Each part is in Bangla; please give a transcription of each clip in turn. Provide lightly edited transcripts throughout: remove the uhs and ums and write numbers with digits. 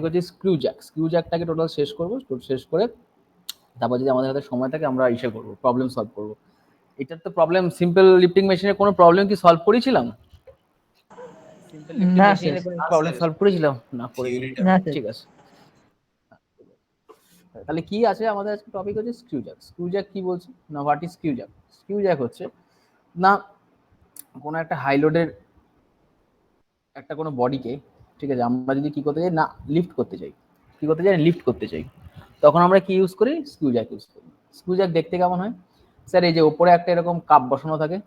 হচ্ছে স্ক্রু জ্যাক। স্ক্রু জ্যাকটাকে টোটাল শেষ করবো, শেষ করে তারপর যদি আমাদের হাতে সময় থাকে আমরা ইসে করবো, প্রবলেম সলভ করবো। এটার তো প্রবলেম, সিম্পল লিফটিং মেশিনের কোনো প্রবলেম কি সলভ করেছিলাম? সিম্পল লিফটিং না মেশিনের স্যার, কোনো প্রবলেম সলভ করেছিলাম না? করিনি। না স্যার। ঠিক আছে, তাহলে কি আছে আমাদের আজকে টপিক হচ্ছে স্ক্রু জ্যাক। স্ক্রু জ্যাক কি বলছি না, what is screw Jack? Screw Jack হচ্ছে না কোনো একটা হাইলোডের একটা কোনো বডিকে, ঠিক আছে, আমরা যদি কি করতে চাই না লিফট করতে চাই, কি করতে চাই লিফট করতে চাই, তখন আমরা কি ইউজ করি? স্ক্রু জ্যাক ইউজ করি। স্ক্রু জ্যাক দেখতে কেমন হয় স্যার? এই যে উপরে একটা এরকম কাপ বসানো থাকে,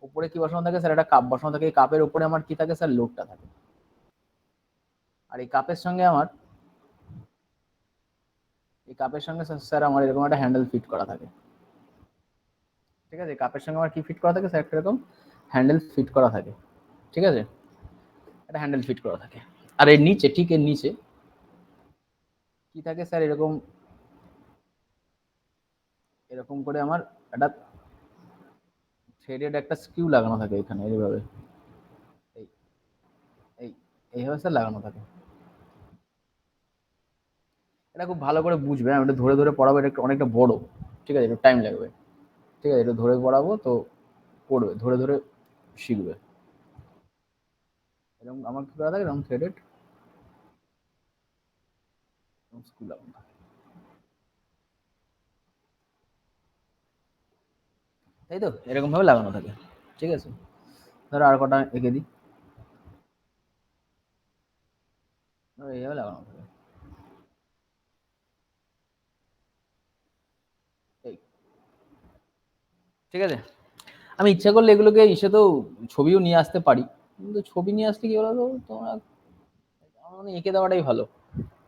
উপরে কি বসানো থাকে স্যার? একটা কাপ বসানো থাকে, এই কাপের উপরে আমার কি থাকে স্যার? লোডটা থাকে। আর এই কাপের সঙ্গে আমার স্যার আমার এরকম একটা হ্যান্ডেল ফিট করা থাকে, ঠিক আছে? কাপের সঙ্গে আমার কি ফিট করা থাকে স্যার? একটা এরকম হ্যান্ডেল ফিট করা থাকে, ঠিক আছে? একটা হ্যান্ডেল ফিট করা থাকে। আর এর নিচে, ঠিক এর নিচে কি থাকে স্যার? এরকম এরকম করে আমার একটা থ্রেডেড একটা স্ক্রু লাগানো থাকে এখানে, এইভাবে এই এই এইভাবে স্যার লাগানো থাকে। এটা খুব ভালো করে বুঝবে, আমি এটা ধরে ধরে পড়াবো, এটা অনেকটা বড়, ঠিক আছে? একটু টাইম লাগবে, ঠিক আছে? এটা ধরে পড়াবো তো পড়বে, ধরে ধরে শিখবে। এরকম আমার কি করা থাকে, এরকম থ্রেডেড স্ক্রু লাগানো থাকে, তাই তো? এরকম ভাবে লাগানো থাকে, ঠিক আছে? ধরো আর কটা এঁকে দিই, এইভাবে লাগানো থাকে এই, ঠিক আছে? আমি ইচ্ছা করলে এগুলোকে তো ছবিও নিয়ে আসতে পারি, কিন্তু ছবি নিয়ে আসতে কি বলতো তোমরা, আমার মনে এঁকে দেওয়াটাই ভালো,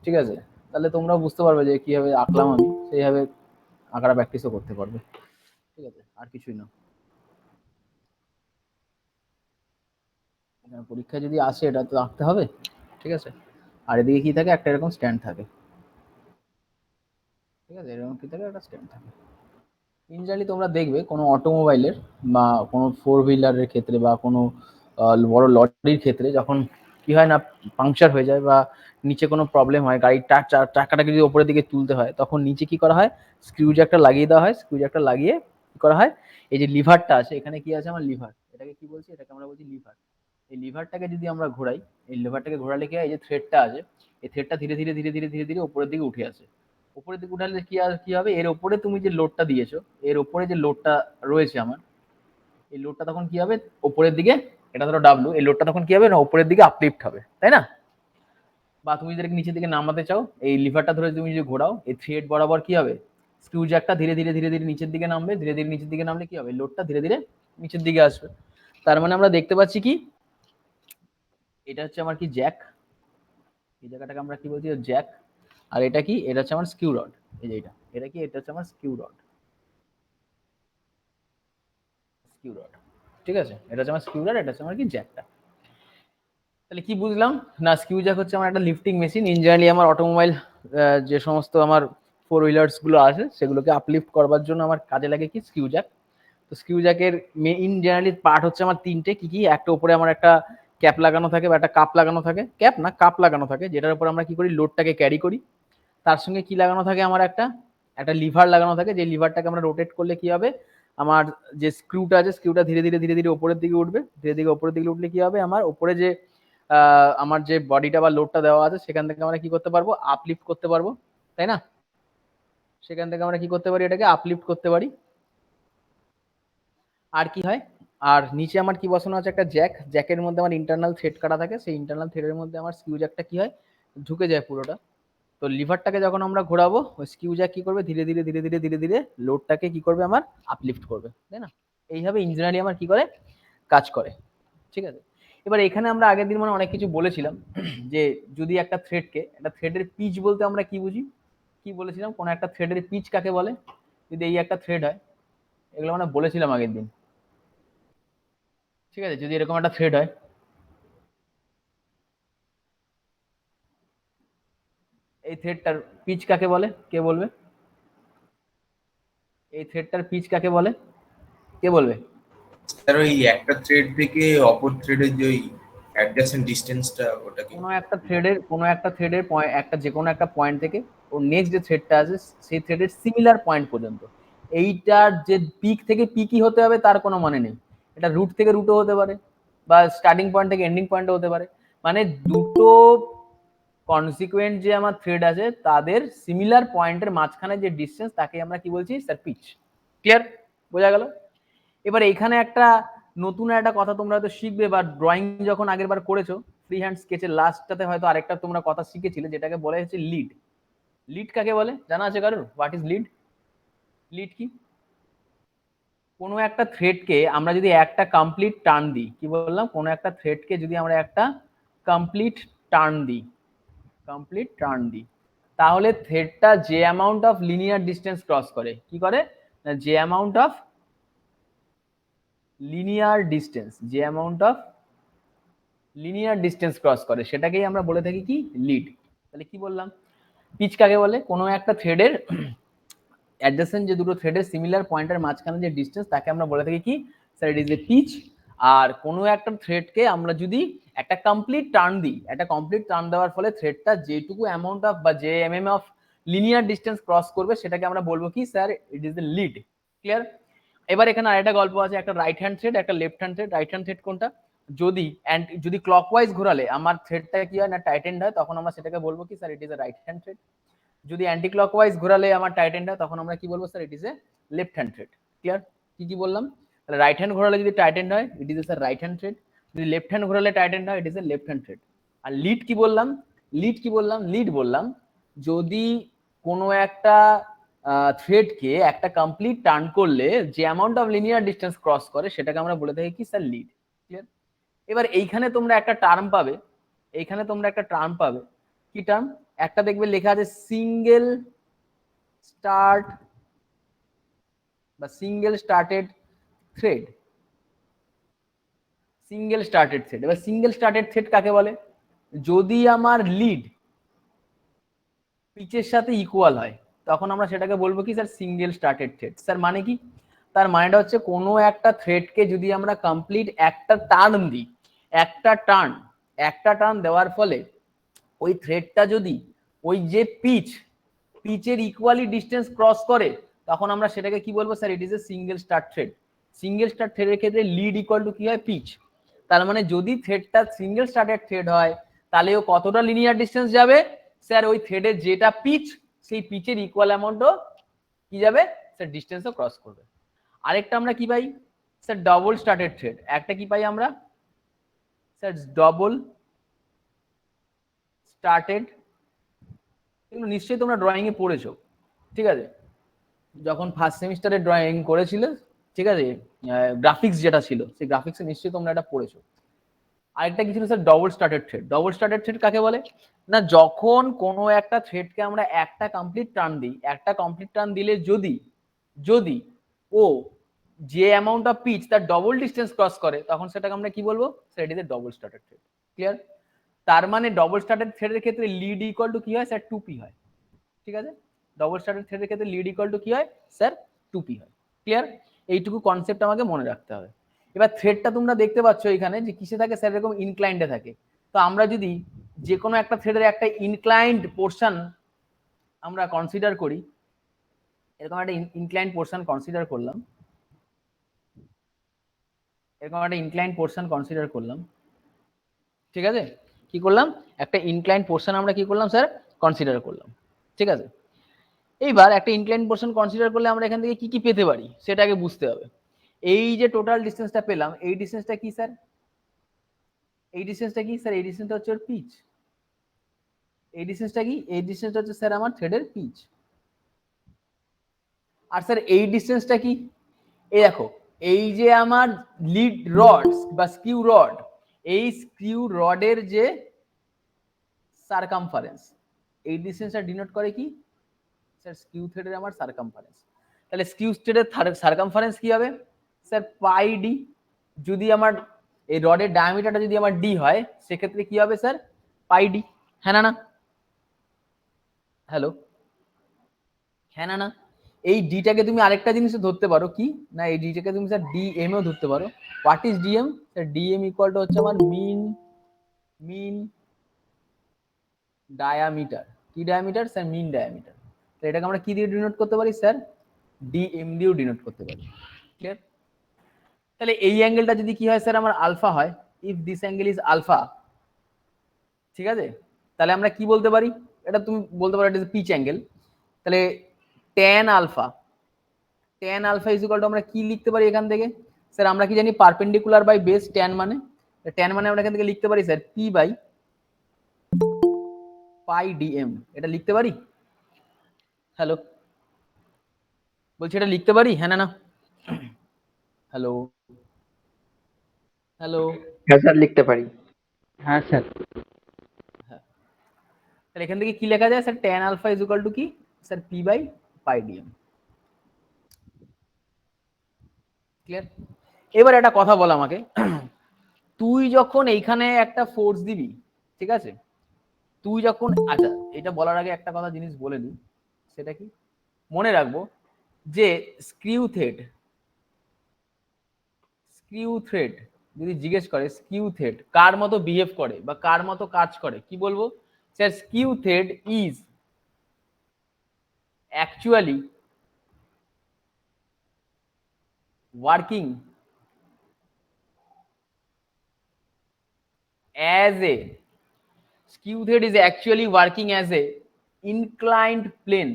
ঠিক আছে? তাহলে তোমরাও বুঝতে পারবে যে কিভাবে আঁকলাম আমি, সেইভাবে আঁকাটা প্র্যাকটিসও করতে পারবে, ঠিক আছে? আর কিছুই না। পরীক্ষায় যদি আসে এটা তো আঁকতে হবে, ঠিক আছে? আর এদিকে কি থাকে? একটা এরকম স্ট্যান্ড থাকে, ঠিক আছে? এরকম কি থাকে? একটা স্ট্যান্ড থাকে। ইনজারলি তোমরা দেখবে কোনো অটোমোবাইলের বা কোনো ফোর হুইলারের ক্ষেত্রে বা কোনো বড় লরির ক্ষেত্রে যখন কি হয় না, পাংচার হয়ে যায় বা নিচে কোনো প্রবলেম হয়, গাড়ির চাকাটাকে যদি ওপরের দিকে তুলতে হয়, তখন নিচে কি করা হয়? স্ক্রু জ্যাকটা লাগিয়ে দেওয়া হয়। স্ক্রু জ্যাকটা লাগিয়ে কি করা হয়? এই যে লিভারটা আছে, এখানে কি আছে আমার? লিভার। এটাকে কি বলছি? এটাকে আমরা বলছি লিভার। এই লিভারটাকে যদি আমরা ঘোরাই, এই লিভারটাকে ঘোরালে কি হয়? এই যে থ্রেডটা আছে, এই থ্রেডটা ধীরে ধীরে ধীরে ধীরে ধীরে ধীরে উপরের দিকে উঠে আসে। উপরের দিকে উঠালে কি আর কি হবে? এর উপরে তুমি যে লোডটা দিয়েছো, এর উপরে যে লোডটা রয়েছে আমার, এই লোডটা তখন কি হবে? উপরের দিকে, এটা ধরো ডাব্লু, এই লোডটা তখন কি হবে না উপরের দিকে আপলিফট হবে, তাই না? বা তুমি যদি নিচের দিকে নামাতে চাও, এই লিভারটা ধরে তুমি যদি ঘোরাও, এই থ্রেড বরাবর কি হবে? স্ক্রু জ্যাকটা ধীরে ধীরে ধীরে ধীরে নিচের দিকে নামবে, ধীরে ধীরে নিচের দিকে নামলে কি হবে? লোডটা ধীরে ধীরে নিচের দিকে আসবে। তার মানে আমরা দেখতে পাচ্ছি কি, এটা হচ্ছে আমার কি জ্যাক, এই জায়গাটাকে আমরা কি বলছি? জ্যাক। আর এটা কি? এটা হচ্ছে আমার স্ক্রু রড। এই যে এটা কি? এটা হচ্ছে আমার স্ক্রু রড, স্ক্রু রড, ঠিক আছে? এটা হচ্ছে আমার স্ক্রু রড, এটা হচ্ছে আমার কি জ্যাকটা। তাহলে কি বুঝলাম না? স্ক্রু জ্যাক হচ্ছে আমার একটা লিফটিং মেশিন। ইন জেনারেলি আমার অটোমোবাইল যে সমস্ত আমার ফোর হুইলার্স গুলো আছে সেগুলোকে আপলিফট করবার জন্য আমার কাজে লাগে কি? Screw Jack. তো স্ক্রু জ্যাকের ইন জেনারেলি পার্ট হচ্ছে আমার তিনটে। কি কি? একটা উপরে আমার একটা ক্যাপ লাগানো থাকে বা একটা কাপ লাগানো থাকে, ক্যাপ না কাপ লাগানো থাকে, যেটার উপর আমরা কি করি? লোডটাকে ক্যারি করি। তার সঙ্গে কি লাগানো থাকে আমার? একটা একটা লিভার লাগানো থাকে, যে লিভারটাকে আমরা রোটেট করলে কি হবে? আমার যে স্ক্রুটা আছে, স্ক্রুটা ধীরে ধীরে ধীরে ধীরে উপরের দিকে উঠবে। ধীরে ধীরে উপরের দিকে উঠলে কি হবে? আমার উপরে যে আমার যে বডিটা বা লোডটা দেওয়া আছে সেখান থেকে আমরা কি করতে পারবো? আপলিফট করতে পারবো, তাই না? সেখান থেকে আমরা কি করতে পারি? এটাকে আপলিফট করতে পারি। আর কি হয়? আর নিচে আমার কি বসানো আছে? একটা জ্যাক। জ্যাকের মধ্যে আমার ইন্টারনাল থ্রেড কাটা থাকে, সেই ইন্টারনাল থ্রেডের মধ্যে আমার স্ক্রু জ্যাকটা কি হয়? ঢুকে যায় পুরোটা। তো লিভারটাকে যখন আমরা ঘোরাবো, ওই স্ক্রু জ্যাক কি করবে? ধীরে ধীরে ধীরে ধীরে ধীরে ধীরে লোডটাকে কি করবে? আমার আপলিফট করবে, তাই না? এইভাবে ইঞ্জিনিয়ারিং আমার কি করে? কাজ করে, ঠিক আছে? এবার এখানে আমরা আগের দিন মানে অনেক কিছু বলেছিলাম যে যদি একটা থ্রেডকে, একটা থ্রেডের পিচ বলতে আমরা কি বুঝি? কি বলেছিলাম? কোন একটা থ্রেডের পিচ কাকে বলে? যদি এই একটা থ্রেড হয়, এগুলো মানে বলেছিলাম আগের দিন, ঠিক আছে? যদি এরকম একটা থ্রেড হয়, এই থ্রেডটার পিচ কাকে বলে? কে বলবে? এই থ্রেডটার পিচ কাকে বলে? কে বলবে? স্যার ওই একটা থ্রেড থেকে অপর থ্রেডের যে অ্যাডজাসেন্ট ডিসটেন্সটা ওটা কি? কোনো একটা থ্রেডের একটা যে কোনো একটা পয়েন্ট থেকে ওর নেক্সট যে থ্রেডটা আছে সেই থ্রেডের সিমিলার পয়েন্ট পর্যন্ত, এইটার যে পিক থেকে পিকই হতে হবে তার কোনো মানে নেই, এটা রুট থেকে রুটও হতে পারে বা স্টার্টিং পয়েন্ট থেকে এন্ডিং পয়েন্টও হতে পারে, মানে দুটো কনসিকুয়েন্ট যে আমার থ্রেড আছে তাদের সিমিলার পয়েন্টের মাঝখানে যে ডিস্টেন্স তাকে আমরা কি বলছি স্যার পিচ। ক্লিয়ার? বোঝা গেল? এবার এখানে একটা নতুন একটা কথা তোমরা হয়তো শিখবে বা ড্রয়িং যখন আগের বার করেছো ফ্রি হ্যান্ড স্কেচের লাস্টটাতে হয়তো আরেকটা তোমরা কথা শিখেছিলে যেটাকে বলা হচ্ছে লিড। লিড কাকে বলে জানা আছে কারোর? What is lead? লিড কি? কোনো একটা থ্রেডকে আমরা যদি একটা কমপ্লিট টার্ন দিই, কি বললাম, কোনো একটা থ্রেডকে যদি আমরা একটা কমপ্লিট টার্ন দিই, কমপ্লিট টার্ন দিই, তাহলে থ্রেডটা যে amount of linear distance cross করে, কি করে, যে অ্যামাউন্ট অফ লিনিয়ার ডিস্টেন্স, যে amount of linear distance cross করে সেটাকেই আমরা বলে থাকি কি লিড। তাহলে কি বললাম, পিচ কাকে বলে, কোনো একটা থ্রেডের অ্যাডজেসেন্ট যে দুটো থ্রেডের সিমিলার পয়েন্টের মাঝখানে যে ডিস্টেন্স তাকে আমরা বলে থাকি কি sir it is a pitch. আর কোনো একটা থ্রেডকে আমরা যদি একটা কমপ্লিট টার্ন দিই, একটা কমপ্লিট টার্ন দেওয়ার ফলে থ্রেডটা যেটুকু অ্যামাউন্ট অফ বা যে MM of linear distance cross করবে সেটাকে আমরা বলবো কি sir it is the lead. Clear? এবার এখানে আরেকটা গল্প আছে, একটা রাইট হ্যান্ড থ্রেড একটা left hand thread. Right hand thread কোনটা, যদি ক্লকওয়াইজ ঘোরালে আমার থ্রেডটা কি হয় না টাইটেন্ড হয়, তখন আমরা সেটাকে বলবো কি sir it is A right hand thread. যদি অ্যান্টি ক্লকওয়াইজ ঘোরালে আমার টাইটেন্ড হয় তখন আমরা কি বলবো sir it is a left hand thread. Clear? কি কি বললাম, তাহলে রাইট হ্যান্ড ঘোরালে যদি টাইটেন্ড হয় it is a sir right hand thread, যদি লেফট হ্যান্ড ঘোরালে টাইটেন্ড হয় it is a left hand thread. আর লিড কি বললাম, লিড বললাম যদি কোনো একটা থ্রেডকে একটা কমপ্লিট টার্ন করলে যে amount of linear distance cross করে সেটাকে আমরা বলে থাকি কি স্যার লিড। ক্লিয়ার? এবার এইখানে তোমরা একটা টার্ম পাবে, এইখানে তোমরা একটা টার্ম পাবে, কি টার্ম, একটা দেখবে লেখা আছে সিঙ্গেল স্টার্ট বা single started thread, single started thread. এবার সিঙ্গেল স্টার্টেড থ্রেড কাকে বলে, যদি আমার লিড পিচের সাথে ইকুয়াল হয় তখন আমরা সেটাকে বলবো কি sir single started thread. Sir মানে কি, তার মানেটা হচ্ছে কোনো একটা থ্রেডকে যদি আমরা কমপ্লিট একটা টার্ন দিই, একটা টার্ন দেওয়ার ফলে ওই থ্রেডটা যদি ওই যে পিচের ইকুয়ালি ডিস্টেন্স ক্রস করে তখন আমরা সেটাকে কি বলবো sir it is a single start thread. Single start থ্রেডের ক্ষেত্রে লিড ইকুয়াল টু কি হয় পিচ, তার মানে যদি থ্রেডটা সিঙ্গেল স্টার্টেড থ্রেড হয় তাহলে ও কতটা লিনিয়ার ডিস্টেন্স যাবে স্যার, ওই থ্রেডের যেটা পিচ সেই পিচের ইকুয়াল অ্যামাউন্টও কি যাবে স্যার ডিস্টেন্সও ক্রস করবে। আরেকটা আমরা কি পাই স্যার ডবল স্টার্টেড থ্রেড, একটা কি পাই আমরা স্যার ডবল স্টার্টেড, এগুলো নিশ্চয়ই তোমরা ড্রয়িং এ পড়েছো, ঠিক আছে, যখন ফার্স্ট সেমিস্টারে ড্রয়িং করেছিলে, ঠিক আছে, গ্রাফিক্স যেটা ছিল সেই গ্রাফিক্সে নিশ্চয়ই তোমরা এটা পড়েছো। আরেকটা কি ছিল sir double started thread. Double started thread কাকে বলে না, যখন কোনো একটা থ্রেডকে আমরা একটা কমপ্লিট টার্ন দিই, একটা কমপ্লিট টার্ন দিলে যদি যদি ও যে অ্যামাউন্ট অফ পিচ তার ডবল ডিস্টেন্স ক্রস করে তখন সেটাকে আমরা কি বলবো sir it is A double started thread. Clear? তার মানে ডবল স্টার্টেড থ্রেডের ক্ষেত্রে লিড ইকুয়াল টু কি হয় স্যার 2p হয়। ঠিক আছে, ডবল স্টার্টেড থ্রেডের ক্ষেত্রে লিড ইকুয়াল টু কি হয় স্যার 2p হয়। ক্লিয়ার? এইটুকু কনসেপ্ট আমাকে মনে রাখতে হবে। এবার থ্রেডটা তোমরা দেখতে পাচ্ছ এখানে যে কিসে থাকে স্যার, এরকম ইনক্লাইন্ডে থাকে। তো আমরা যদি যে কোনো একটা থ্রেডের একটা ইনক্লাইন্ড পোর্শন আমরা কনসিডার করি, এরকম একটা ইনক্লাইন্ড পোর্শন কনসিডার করলাম, এরকম একটা ইনক্লাইন্ড পোর্শন কনসিডার করলাম, ঠিক আছে, কি করলাম, একটা ইনক্লাইন্ড পোর্শন আমরা কি করলাম স্যার কনসিডার করলাম, ঠিক আছে। এইবার একটা ইনক্লাইন্ড পোর্শন কনসিডার করলে আমরা এখান থেকে কি কি পেতে পারি সেটাকে বুঝতে হবে। এই যে টোটাল ডিস্টেন্সটা পেলাম এই ডিস্টেন্সটা কি স্যার, এই ডিস্টেন্সটা কি স্যার, এই ডিস্টেন্সটা হচ্ছে ওর পিচ। এই ডিস্টেন্সটা কি, এই ডিস্টেন্সটা হচ্ছে স্যার আমার থ্রেডের পিচ। আর স্যার এই ডিস্টেন্সটা কি, এই দেখো এই যে আমার লিড রড বা স্কিউ রড, এই স্কিউ রডের যে সারকামফারেন্স, এই ডিস্টেন্সটা ডিনোট করে কি স্যার স্কিউ থ্রেডের আমার সারকামফারেন্স। তাহলে স্কিউ থ্রেডের সারকামফারেন্স কি হবে স্যার পাই ডি। যদি আমার এই রডের ডায়ামিটারটা যদি আমার ডি হয় সেক্ষেত্রে কি হবে স্যার পাই ডি। হ্যাঁ না, হ্যালো, হ্যাঁ না, এই ডিটাকে তুমি আরেকটা জিনিস ধরতে পারো কি না, এই ডিটাকে তুমি স্যার ডিএম এও ধরতে পারো। What is DM sir, DM equal to হচ্ছে আমার মিন মিন ডায়ামিটার। কি ডায়ামিটার স্যার? মিন ডায়ামিটার। তো এটাকে আমরা কি দিয়ে ডিনোট করতে পারি স্যার? ডিএম দিয়েও ডিনোট করতে পারি। ক্লিয়ার? তাহলে এই অ্যাঙ্গেলটা যদি কি হয় স্যার আমার আলফা হয়, if this angle is alpha, ঠিক আছে, তাহলে আমরা কি বলতে পারি? এটা তুমি বলতে পারো এটা ইজ পিচ অ্যাঙ্গেল। তাহলে tan alpha, tan alpha is equal to আমরা কি লিখতে পারি এখান থেকে স্যার? আমরা কি জানি পারপেন্ডিকুলার বাই বেস ট্যান মানে, ট্যান মানে আমরা এখান থেকে লিখতে পারি sir P by pi DM. এটা লিখতে পারি? হ্যালো, বলছি এটা লিখতে পারি, হ্যাঁ না? হ্যালো হ্যালো, হ্যাঁ স্যার লিখতে পারি। হ্যাঁ স্যার। হ্যাঁ, তাহলে এখান থেকে কি লেখা যায় sir? Tan alpha is equal to কি sir? P by pi DM. Clear? এবার একটা কথা বল আমাকে, তুই যখন এইখানে একটা ফোর্স দিবি, ঠিক আছে, তুই যখন, আচ্ছা এটা বলার আগে একটা কথা জিনিস বলে নি, সেটা কি মনে রাখবো যে স্ক্রিউ থ্রেড যদি জিজ্ঞেস করে স্ক্রিউ থ্রেড কার মতো বিহেভ করে বা কার মতো কাজ করে, কি বলবো sir? স্ক্রিউ thread is actually working as a skew thread is actually working as a inclined plane।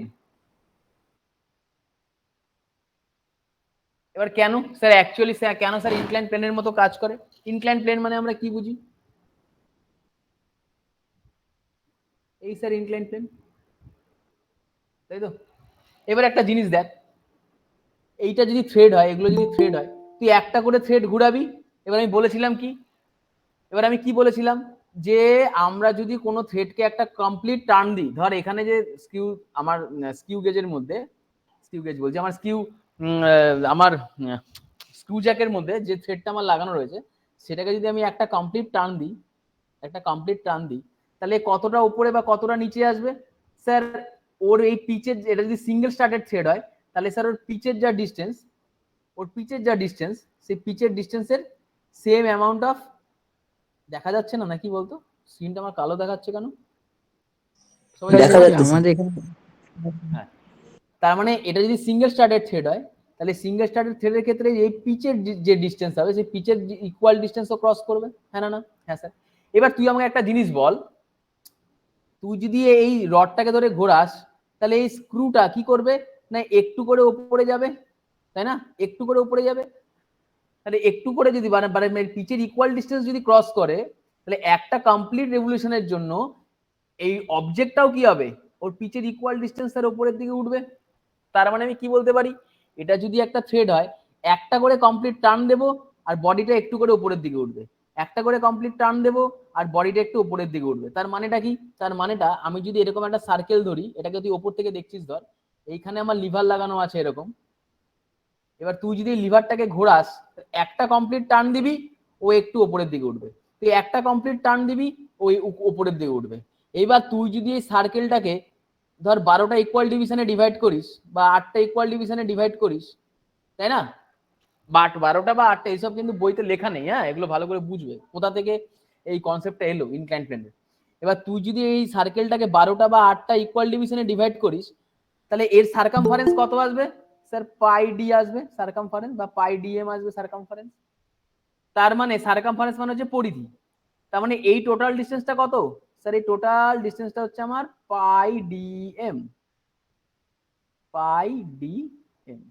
এবার কেন স্যার অ্যাকচুয়ালি কেন স্যার ইনক্লাইন্ড প্লেনের মতো কাজ করে? ইনক্লাইন্ড প্লেন মানে আমরা কি বুঝি? এই স্যার ইনক্লাইন্ড প্লেন, তাই তো? এবার একটা জিনিস দেখ, এইটা যদি থ্রেড হয়, এগুলো যদি থ্রেড হয়, তুই একটা করে থ্রেড ঘুরাবি। এবার আমি বলেছিলাম কি, এবার আমি কি বলেছিলাম যে আমরা যদি কোনো থ্রেডকে একটা কমপ্লিট টার্ন দিই, ধর এখানে যে স্কিউ, আমার স্কিউ গেজের মধ্যে, স্কিউ গেজ বলছি, আমার আমার স্ক্রু জ্যাকের মধ্যে যে থ্রেডটা আমার লাগানো রয়েছে, সেটাকে যদি আমি একটা কমপ্লিট টার্ন দিই, তাহলে কতটা উপরে বা কতটা নিচে আসবে স্যার? ওর এই পিচের, এটা যদি সিঙ্গেল স্টার্টেড থ্রেড হয়, তাহলে স্যার ওর পিচের যা ডিস্টেন্স, সেই পিচের ডিস্টেন্সের সেম অ্যামাউন্ট অফ, দেখা যাচ্ছে না নাকি বলতো? স্ক্রিনটা আমার কালো দেখাচ্ছে কেন? সবাই দেখা যাচ্ছে আমাদের এখানে। হ্যাঁ, তার মানে এটা যদি সিঙ্গেল স্টার্টেড থ্রেড হয়, তাহলে সিঙ্গেল স্টার্টেড থ্রেডের ক্ষেত্রে এই পিচের যে ডিস্টেন্স হবে, সেই পিচের ইকুয়াল ডিস্টেন্সও ক্রস করবে, হ্যাঁ না? হ্যাঁ স্যার। এবার তুই আমাকে একটা জিনিস বল, তুই যদি এই রডটাকে ধরে ঘোরাস, তাহলে এই স্ক্রুটা কি করবে না একটু করে উপরে যাবে, তাই না? একটু করে উপরে যাবে। তাহলে একটু করে যদি মানে পিচের ইকুয়াল ডিস্টেন্স যদি ক্রস করে, তাহলে একটা কমপ্লিট রেভলিউশনের জন্য এই অবজেক্টটাও কি হবে? ওর পিচের ইকুয়াল ডিস্টেন্সের উপরের দিকে উঠবে। তার মানে আমি কি বলতে পারি, এটা যদি একটা থ্রেড হয়, একটা করে কমপ্লিট টার্ন দেবো আর বডিটা একটু করে উপরের দিকে উঠবে, একটা করে কমপ্লিট টার্ন দেবো আর বডিটা একটু উপরের দিকে উঠবে। তার মানেটা কি? তার মানেটা আমি যদি এরকম একটা সার্কেল ধরি, এটাকে তুই উপর থেকে দেখছিস, ধর এইখানে আমার লিভার লাগানো আছে এরকম। এবার তুই যদি লিভারটাকে ঘোরাস, একটা কমপ্লিট টার্ন দিবি, ও একটু উপরের দিকে উঠবে, তুই একটা কমপ্লিট টার্ন দিবি, ওই উপরের দিকে উঠবে। এইবার তুই যদি এই সার্কেলটাকে ধর 12টা ইকুয়াল ডিভিশনে ডিভাইড করিস বা 8টা ইকুয়াল ডিভিশনে ডিভাইড করিস, তাই না? বাট 12টা বা 8টা এইসব কিন্তু বইতে লেখা নেই, হ্যাঁ, এগুলো ভালো করে বুঝবে কোথা থেকে এই কনসেপ্টটা এলো ইনক্লাইন্ড প্লেনের। এবার তুই যদি এই সার্কেলটাকে 12টা বা 8টা ইকুয়াল ডিভিশনে ডিভাইড করিস, তাহলে এর সারকামফারেন্স কত আসবে স্যার? পাই ডি আসবে সারকামফারেন্স, বা পাই ডিএম আসবে সারকামফারেন্স। তার মানে সারকামফারেন্স মানে হচ্ছে পরিধি। তার মানে এই টোটাল ডিসটেন্সটা কত স্যার? এই টোটাল ডিসটেন্সটা হচ্ছে আমার পাই ডিএম, পাই ডিএম।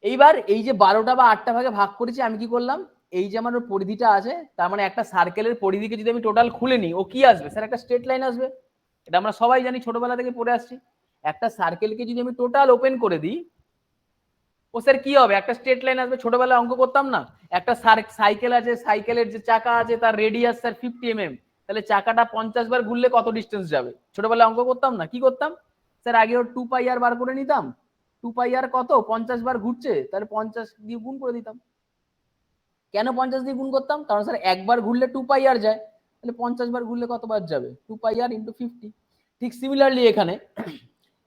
এইবার এই যে 12টা বা 8টা ভাগে ভাগ করেছি, আমি কি করলাম, এই যে আমার পরিধিটা আছে, তার মানে একটা সার্কেলের পরিধিকে যদি আমি টোটাল খুলে নিই, ও কি আসবে স্যার? একটা স্ট্রেট লাইন আসবে। এটা আমরা সবাই জানি, ছোটবেলা থেকে পড়ে আসছি। একটা সার্কেলকে যদি আমি টোটাল ওপেন করে দিই, ও স্যার কি হবে? একটা স্ট্রেট লাইন আসবে। ছোটবেলায় অঙ্ক করতাম না, একটা সাইকেল আছে, সাইকেলের যে চাকা আছে তার রেডিয়াস স্যার 50 mm, তাহলে চাকাটা 50 বার ঘুরলে কত ডিস্টেন্স যাবে? ছোটবেলায় অঙ্ক করতাম না, কি করতাম স্যার? আগে ওর 2πr বার করে নিতাম, 2πr কত? 50 বার ঘুরছে, তাহলে 50 দিয়ে গুণ করে দিতাম। কেন 50 দিয়ে গুণ করতাম? কারণ স্যার একবার ঘুরলে 2πr যায়, তাহলে 50 বার ঘুরলে কতবার যাবে? 2πr × 50। ঠিক সিমিলারলি এখানে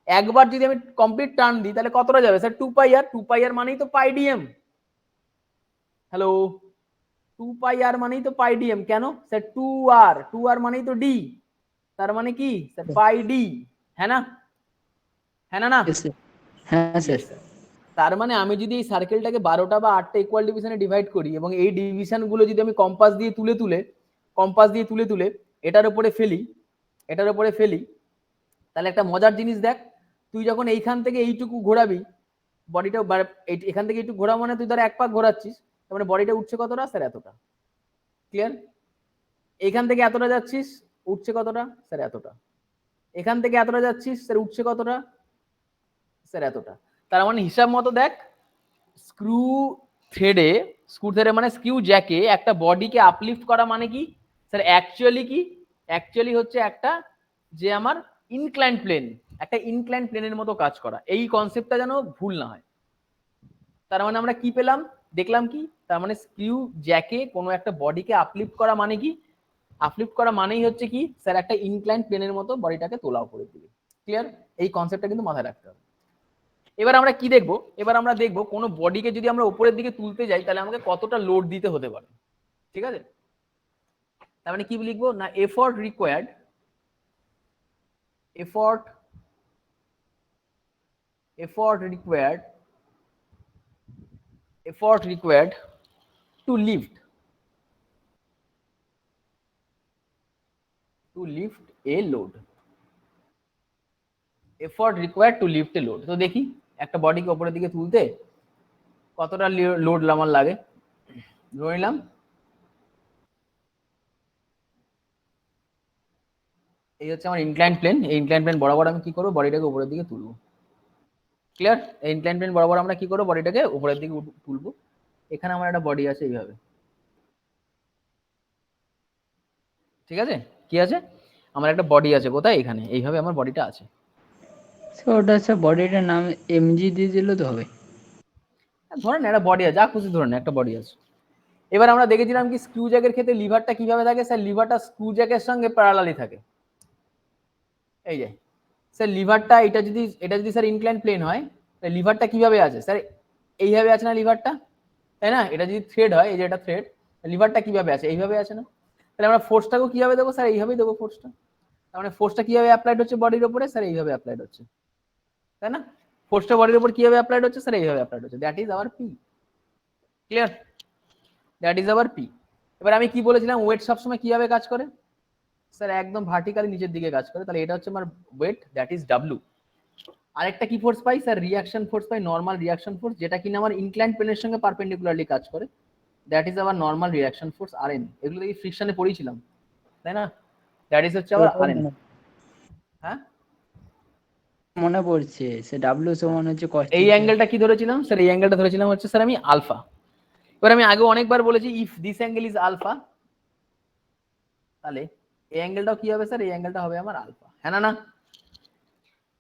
একবার যদি আমি কমপ্লিট টার্ন দিই, তাহলে কতটা যাবে স্যার? 2πr। 2πr মানেই তো পাই ডিএম। হ্যালো, 2πr মানেই তো পাই ডিএম। কেন স্যার? 2r মানেই তো ডি, তার মানে কি স্যার পাই ডি। হ্যাঁ না? হ্যাঁ না? Yes, sir. হ্যাঁ স্যার। Yes, sir. তার মানে আমি যদি এই সার্কেলটাকে 12টা বা 8টা ইকুয়াল ডিভিশনে ডিভাইড করি এবং এই ডিভিশনগুলো যদি আমি কম্পাস দিয়ে তুলে তুলে এটার উপরে ফেলি, তাহলে একটা মজার জিনিস দেখ, তুই যখন এইখান থেকে এইটুকু ঘোরাবি বডিটা, এখান থেকে এইটুকু ঘোরা মানে তুই ধর এক পাক ঘোরাচ্ছিস, তার মানে বডিটা উঠছে কতটা স্যার? এতটা। ক্লিয়ার? এখান থেকে এতটা যাচ্ছিস, উঠছে কতটা স্যার? এতটা। এখান থেকে এতটা যাচ্ছিস স্যার, উঠছে কতটা স্যার? এতটা। তার মানে হিসাব মতো দেখ, স্ক্রু থ্রেডে মানে স্ক্রু জ্যাকে একটা বডিকে আপলিফট করা মানে কি স্যার? অ্যাকচুয়ালি হচ্ছে একটা যে আমার ইনক্লাইন প্লেন, একটা ইনক্লাইন প্লেনের মতো কাজ করা। এই কনসেপ্টটা যেন ভুল না হয়। তার মানে আমরা কি পেলাম, দেখলাম কি? তার মানে স্ক্রু জ্যাকে কোনো একটা বডিকে আপলিফট করা মানে কি? আপলিফট করা মানেই হচ্ছে কি স্যার? একটা ইনক্লাইন প্লেনের মতো বডিটাকে তোলা উপরের দিকে। ক্লিয়ার? এই কনসেপ্টটা কিন্তু মাথায় রাখতে হবে। এবার আমরা কি দেখবো? এবার আমরা দেখবো কোনো বডিকে যদি আমরা উপরের দিকে তুলতে যাই তাহলে আমাকে কতটা লোড দিতে হতে পারে। ঠিক আছে? তার মানে কি লিখবো না, effort required to lift A load. Effort required to lift A load. তো দেখি একটা বডিকে উপরের দিকে তুলতে কতটা লোড আমার লাগে। ধরে নিলাম এই হচ্ছে আমার ইনক্লাইন প্লেন। এই ইনক্লাইন প্লেন বরাবর আমি কি করবো? বডিটাকে উপরের দিকে তুলবো। ক্লিয়ার? এই ইনক্লাইন প্লেন বরাবর আমরা কি করবো? বডিটাকে উপরের দিকে তুলবো। এখানে আমার একটা বডি আছে এইভাবে। ঠিক আছে? কি আছে? আমার একটা বডি আছে কোথায়? এখানে। এইভাবে আমার বডিটা আছে। ওটা স্যার বডিটার নাম এমজি দিয়ে দিলে তো হবে। ধরেন একটা বডি আছে, যা খুশি ধরেন একটা বডি আছে। এবার আমরা দেখেছিলাম কি স্ক্রু জ্যাকের ক্ষেত্রে লিভারটা কিভাবে থাকে স্যার? লিভারটা স্ক্রু জ্যাকের সঙ্গে প্যারালালি থাকে। এই যে স্যার লিভারটা এটা যদি স্যার ইনক্লাইন প্লেন হয়, লিভারটা কিভাবে আছে স্যার? এইভাবে আছে না লিভারটা? তাই না? এটা যদি থ্রেড হয়, এই যে এটা থ্রেড, লিভারটা কিভাবে আছে? এইভাবে আছে না? তাহলে আমরা ফোর্সটাকেও কিভাবে দেবো স্যার? এইভাবেই দেবো ফোর্সটা। তার মানে ফোর্সটা কিভাবে অ্যাপ্লাইড হচ্ছে বডির উপরে স্যার? এইভাবে অ্যাপ্লাইড হচ্ছে। তাই না? ফোর্সটা বডির উপর কিভাবে অ্যাপ্লাইড হচ্ছে স্যার? এইভাবে অ্যাপ্লাইড হচ্ছে। That is our P. Clear? That is our P. এবার আমি কি বলেছিলাম ওয়েট সবসময় কিভাবে কাজ করে স্যার? একদম ভার্টিক্যালি নিচের দিকে কাজ করে। তাহলে এটা হচ্ছে আমার ওয়েট, দ্যাট ইজ ডাব্লিউ। আরেকটা কি ফোর্স পাই স্যার? রিয়াকশন ফোর্স পাই, নর্মাল রিয়াকশন ফোর্স, যেটা কিনা আমার ইনক্লাইন প্লেনের সঙ্গে পারপেন্ডিকুলারলি কাজ করে। That is our normal reaction force R. এগুলো দেখি ফ্রিকশনে পড়েছিলাম, তাই না? দ্যাট ইজ হচ্ছে আওয়ার আরএন। হ্যাঁ, মনে পড়ছে সে ডাব্লিউ সমান হচ্ছে cos এই theta। অ্যাঙ্গেলটা কি ধরেছিলাম স্যার? এই অ্যাঙ্গেলটা ধরেছিলাম হচ্ছে স্যার আমি আলফা। এবার আমি আগে অনেকবার বলেছি if this angle is alpha, তাহলে এই অ্যাঙ্গেলটাও কি হবে স্যার? এই অ্যাঙ্গেলটা হবে আমার আলফা। হ্যাঁ না? না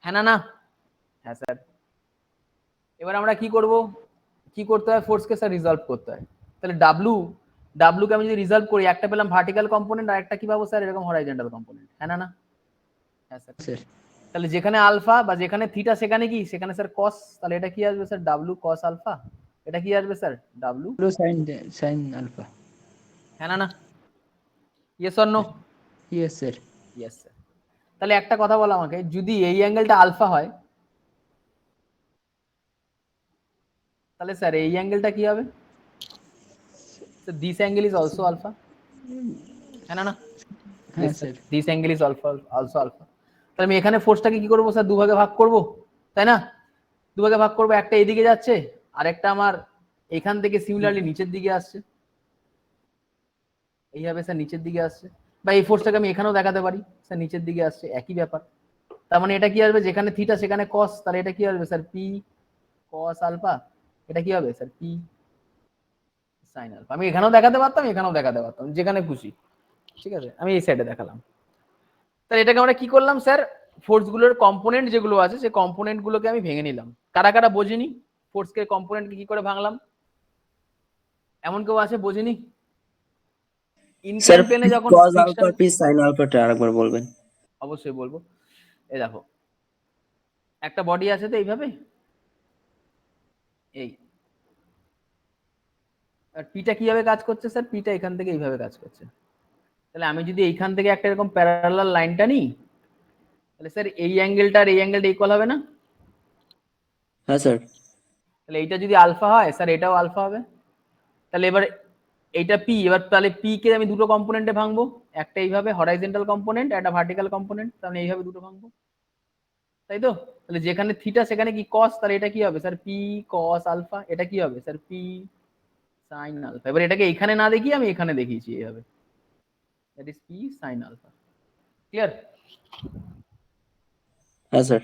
হ্যাঁ না? না হ্যাঁ স্যার। এবার আমরা কি করব? কি করতে হয়? ফোর্সকে স্যার রিজলভ করতে হয়। তাহলে ডাব্লু কে আমি যদি রিজলভ করি, একটা পেলাম ভার্টিক্যাল কম্পোনেন্ট আর একটা কি পাবো স্যার? এরকম হরাইজন্টাল কম্পোনেন্ট। হ্যাঁ না? না হ্যাঁ স্যার। স্যার তাহলে যেখানে আলফা বা যেখানে থিটা সেখানে কি? সেখানে স্যার কস। তাহলে এটা কি আসবে স্যার? W cos alpha. এটা কি আসবে sir? W sine sine alpha. হ্যাঁ না? না yes or no? Yes sir. Yes sir. তাহলে একটা কথা বলো আমাকে, যদি এই অ্যাঙ্গেলটা আলফা হয় তাহলে স্যার এই অ্যাঙ্গেলটা কি হবে? So this angle is also alpha. হ্যাঁ না? না হ্যাঁ yes sir, sir. this angle is also alpha. তাহলে আমি এখানে ফোর্সটাকে কি করবো স্যার? দুভাগে ভাগ করব, তাই না? দুভাগে ভাগ করব, একটা এদিকে যাচ্ছে আর একটা আমার এখান থেকে সিমিলারলি নিচের দিকে আসছে। এইভাবে স্যার নিচের দিকে আসছে, বা এই ফোর্সটাকে আমি এখানেও দেখাতে পারি স্যার নিচের দিকে আসছে, একই ব্যাপার। তার মানে এটা কি আসবে? যেখানে থিটা সেখানে কস, তাহলে এটা কি আসবে স্যার? P cos alpha. এটা কি হবে স্যার? P sine alpha. আমি এখানেও দেখাতে পারতাম, এখানেও দেখাতে পারতাম, যেখানে খুশি। ঠিক আছে, আমি এই সাইডে দেখালাম। তাহলে এটাকে আমরা কি করলাম স্যার? ফোর্স গুলোর কম্পোনেন্ট যেগুলো আছে সেই কম্পোনেন্ট গুলোকে আমি ভেঙে নিলাম। কারা কারা বোঝেনি ফোর্সকে কম্পোনেন্টকে কি করে ভাঙলাম? এমন কেউ আছে বোঝেনি? স্যার ইনক্লাইন প্লেনে যখন cause friction, alpha P sine আলফাটা আরেকবার বলবেন। অবশ্যই বলবো। এই দেখো একটা বডি আছে তো এইভাবে, এই আর পিটা কিভাবে কাজ করছে স্যার? পিটা এখান থেকে এইভাবে কাজ করছে। তাহলে আমি যদি এইখান থেকে একটা এরকম প্যারালাল লাইনটা নিই, তাহলে স্যার এই অ্যাঙ্গেলটা আর এই অ্যাঙ্গেলটা ইকুয়াল হবে না? হ্যাঁ স্যার। তাহলে এইটা যদি আলফা হয় স্যার এটাও আলফা হবে। তাহলে এবার এইটা পি, এবার তাহলে পি কে আমি দুটো কম্পোনেন্টে ভাঙবো, একটা এইভাবে হরাইজন্টাল কম্পোনেন্ট, একটা ভার্টিক্যাল কম্পোনেন্ট, তাহলে এইভাবে দুটো ভাঙবো, তাই তো? তাহলে যেখানে থিটা সেখানে কি কস, তাহলে এটা কি হবে স্যার? P cos alpha. এটা কি হবে স্যার? P sine alpha. এবার এটাকে এখানে না দেখিয়ে আমি এখানে দেখিয়েছি এইভাবে, that is P sine alpha. Clear? হ্যাঁ স্যার।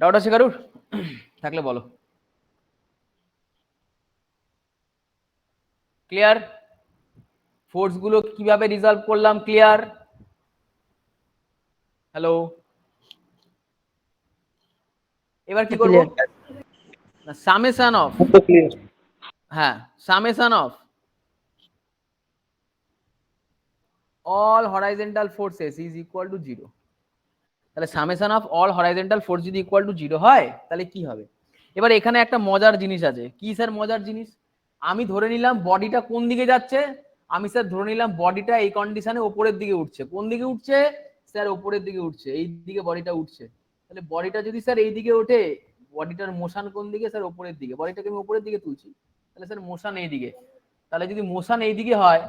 ডাউট আছে কারুর? থাকলে বলো। ক্লিয়ার? ফোর্স গুলো কিভাবে রিজলভ করলাম? ক্লিয়ার? হ্যালো, এবার কি করব? না, সামেশন অফ, হ্যাঁ, summation of all horizontal forces is equal to 0। তাহলে summation of all horizontal force যদি ইকুয়াল টু 0 হয় তাহলে কি হবে? এবার এখানে একটা মজার জিনিস আছে। কি স্যার মজার জিনিস? আমি ধরে নিলাম বডিটা কোন দিকে যাচ্ছে, আমি স্যার ধরে নিলাম বডিটা এই কন্ডিশনে ওপরের দিকে উঠছে। কোন দিকে উঠছে স্যার? ওপরের দিকে উঠছে, এই দিকে বডিটা উঠছে। তাহলে বডিটা যদি স্যার এই দিকে ওঠে, বডিটার মোশন কোন দিকে স্যার? ওপরের দিকে। বডিটাকে আমি ওপরের দিকে তুলছি, তাহলে স্যার মোশন এই দিকে। তাহলে যদি মোশন এই দিকে হয়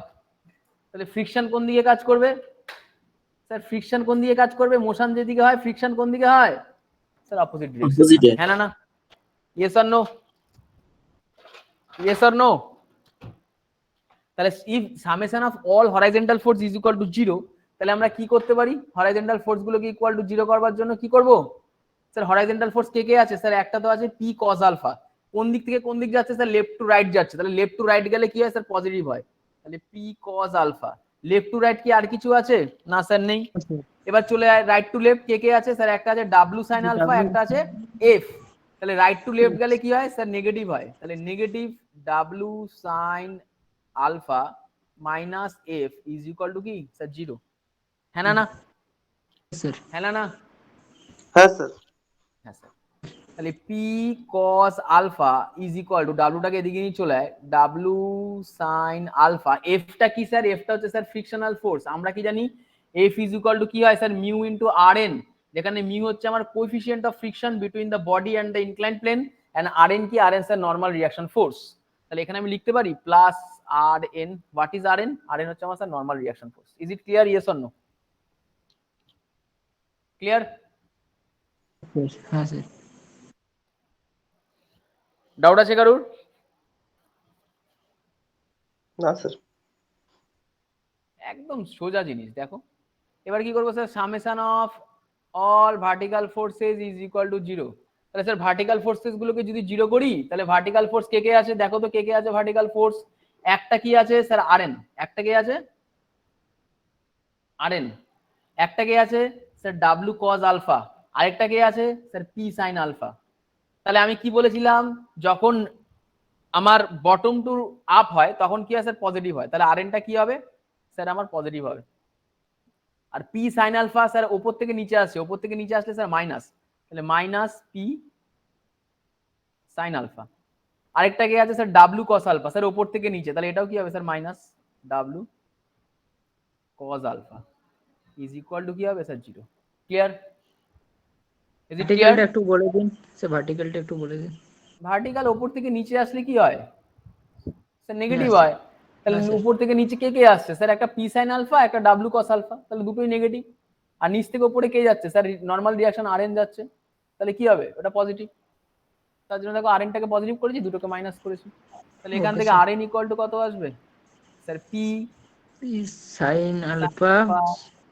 তাহলে ফ্রিকশন কোন দিকে কাজ করবে স্যার? ফ্রিকশন কোন দিকে কাজ করবে? মোশন যেদিকে হয় ফ্রিকশন কোন দিকে হয় স্যার? অপোজিট ডিরেকশন হয়। অপোজিটে। হ্যাঁ না না? Yes or no? Yes or no? তাহলে if summation of all horizontal force is equal to 0, তাহলে আমরা কি করতে পারি? হরাইজন্টাল ফোর্স গুলোকে ইকুয়াল টু 0 করবার জন্য কি করব স্যার? হরাইজন্টাল ফোর্স কে কে আছে স্যার? একটা তো আছে পি কস আলফা। কোন দিক থেকে কোন দিক যাচ্ছে স্যার? লেফট টু রাইট যাচ্ছে। তাহলে লেফট টু রাইট গেলে কি হয় স্যার? পজিটিভ হয়। তাহলে P cos alpha. Left to right কি আর কিছু আছে? না স্যার, নেই। এবার চলে আয় রাইট টু লেফট, কে কে আছে স্যার? একটা আছে ডাব্লিউ সাইন আলফা, একটা আছে এফ। তাহলে রাইট টু লেফট গেলে কি হয় স্যার? নেগেটিভ হয়। তাহলে negative W sine alpha minus F is equal to কি স্যার? 0। হ্যাঁ না না? স্যার। হ্যাঁ না না? হ্যাঁ স্যার। হ্যাঁ স্যার। তাহলে P cos alpha is equal to, ডাব্লুটাকে এদিকে নিয়ে চলে আয়, ডাব্লু সাইন আলফা। এফটা কি স্যার? এফটা হচ্ছে স্যার ফ্রিকশনাল ফোর্স। আমরা কি জানি? এফ ইজ ইকুয়াল টু কি হয় sir? Mu into R N, যেখানে মিউ হচ্ছে আমার coefficient of friction between the body and the inclined plane, and R N কি? R N sir normal reaction force. তাহলে এখানে আমি লিখতে পারি plus R N. What is R N? R N হচ্ছে আমার sir normal reaction force. Is it clear? Yes or no? Clear? হ্যাঁ স্যার। ডাউট আছে কারুর? না স্যার। একদম সোজা জিনিস, দেখো। এবার কি করবো sir? Summation of all vertical forces is equal to 0। তাহলে স্যার ভার্টিক্যাল ফোর্সেস গুলোকে যদি 0 করি, তাহলে ভার্টিক্যাল ফোর্স কে কে আছে দেখো তো? কে কে আছে ভার্টিক্যাল ফোর্স? একটা কি আছে স্যার? আরএন। একটা কে আছে? আরএন। একটা কে আছে স্যার? W cos alpha. আরেকটা কে আছে স্যার? P sine alpha. তাহলে আমি কি বলেছিলাম? যখন আমার বটম টু আপ হয় তখন কি হয় স্যার? পজিটিভ হয়। তাহলে আরএনটা কি হবে স্যার? আমার পজিটিভ হবে। আর পি সাইন আলফা স্যার ওপর থেকে নিচে আসছে, ওপর থেকে নিচে আসলে স্যার মাইনাস। তাহলে মাইনাস পি সাইন আলফা। আরেকটা কি আছে sir? W cos alpha, sir ওপর থেকে নিচে, তাহলে এটাও কি হবে sir? Minus W cos alpha is equal to কি হবে sir? 0। Clear? Is it clear? ভার্টিক্যালটা একটু বলে দিন স্যার, ভার্টিক্যালটা একটু বলে দিন। ভার্টিক্যাল ওপর থেকে নিচে আসলে কি হয় স্যার? নেগেটিভ হ্যাঁ স্যার। হয়। তাহলে হ্যাঁ স্যার। উপর থেকে নিচে কে কে আসছে স্যার? একটা পি সাইন আলফা, একটা ডাব্লু কস আলফা, তাহলে দুটোই নেগেটিভ। আর নিচ থেকে উপরে কে যাচ্ছে স্যার? নর্মাল রিয়াকশন আর এন যাচ্ছে, তাহলে কি হবে? ওটা পজিটিভ। তার জন্য দেখো আর এনটাকে পজিটিভ করেছি, দুটোকে মাইনাস করেছি। তাহলে এখান ওকে থেকে sir. R N equal to কত আসবে sir? P sine alpha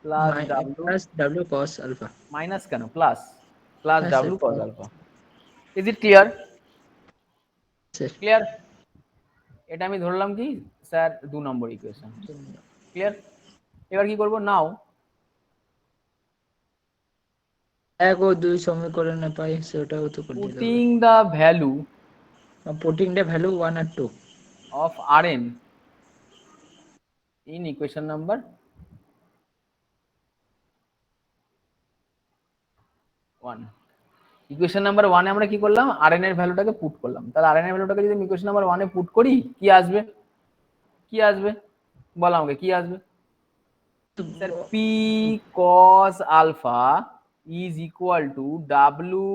plus W, plus W cos alpha. Minus কেন, প্লাস, প্লাস হ্যাঁ sir. W cos alpha. Is it clear? Sir. Clear? এটা আমি ধরলাম কি স্যার? 2 নম্বর ইকুয়েশন। ক্লিয়ার? এবার কি করব? নাও 1 ও 2 সমীকরণে পাই সেটাও তো করে দিতে হবে। Putting the value putting the value 1 আর 2 of Rn in equation number 1. Equation number 1 এ আমরা কি করলাম, rn এর ভ্যালুটাকে পুট করলাম। তাহলে rn এর ভ্যালুটাকে যদি ইকুয়েশন নাম্বার 1 এ পুট করি কি আসবে, কি আসবে বলো আমাকে, কি আসবে? Sir p cos alpha is equal to w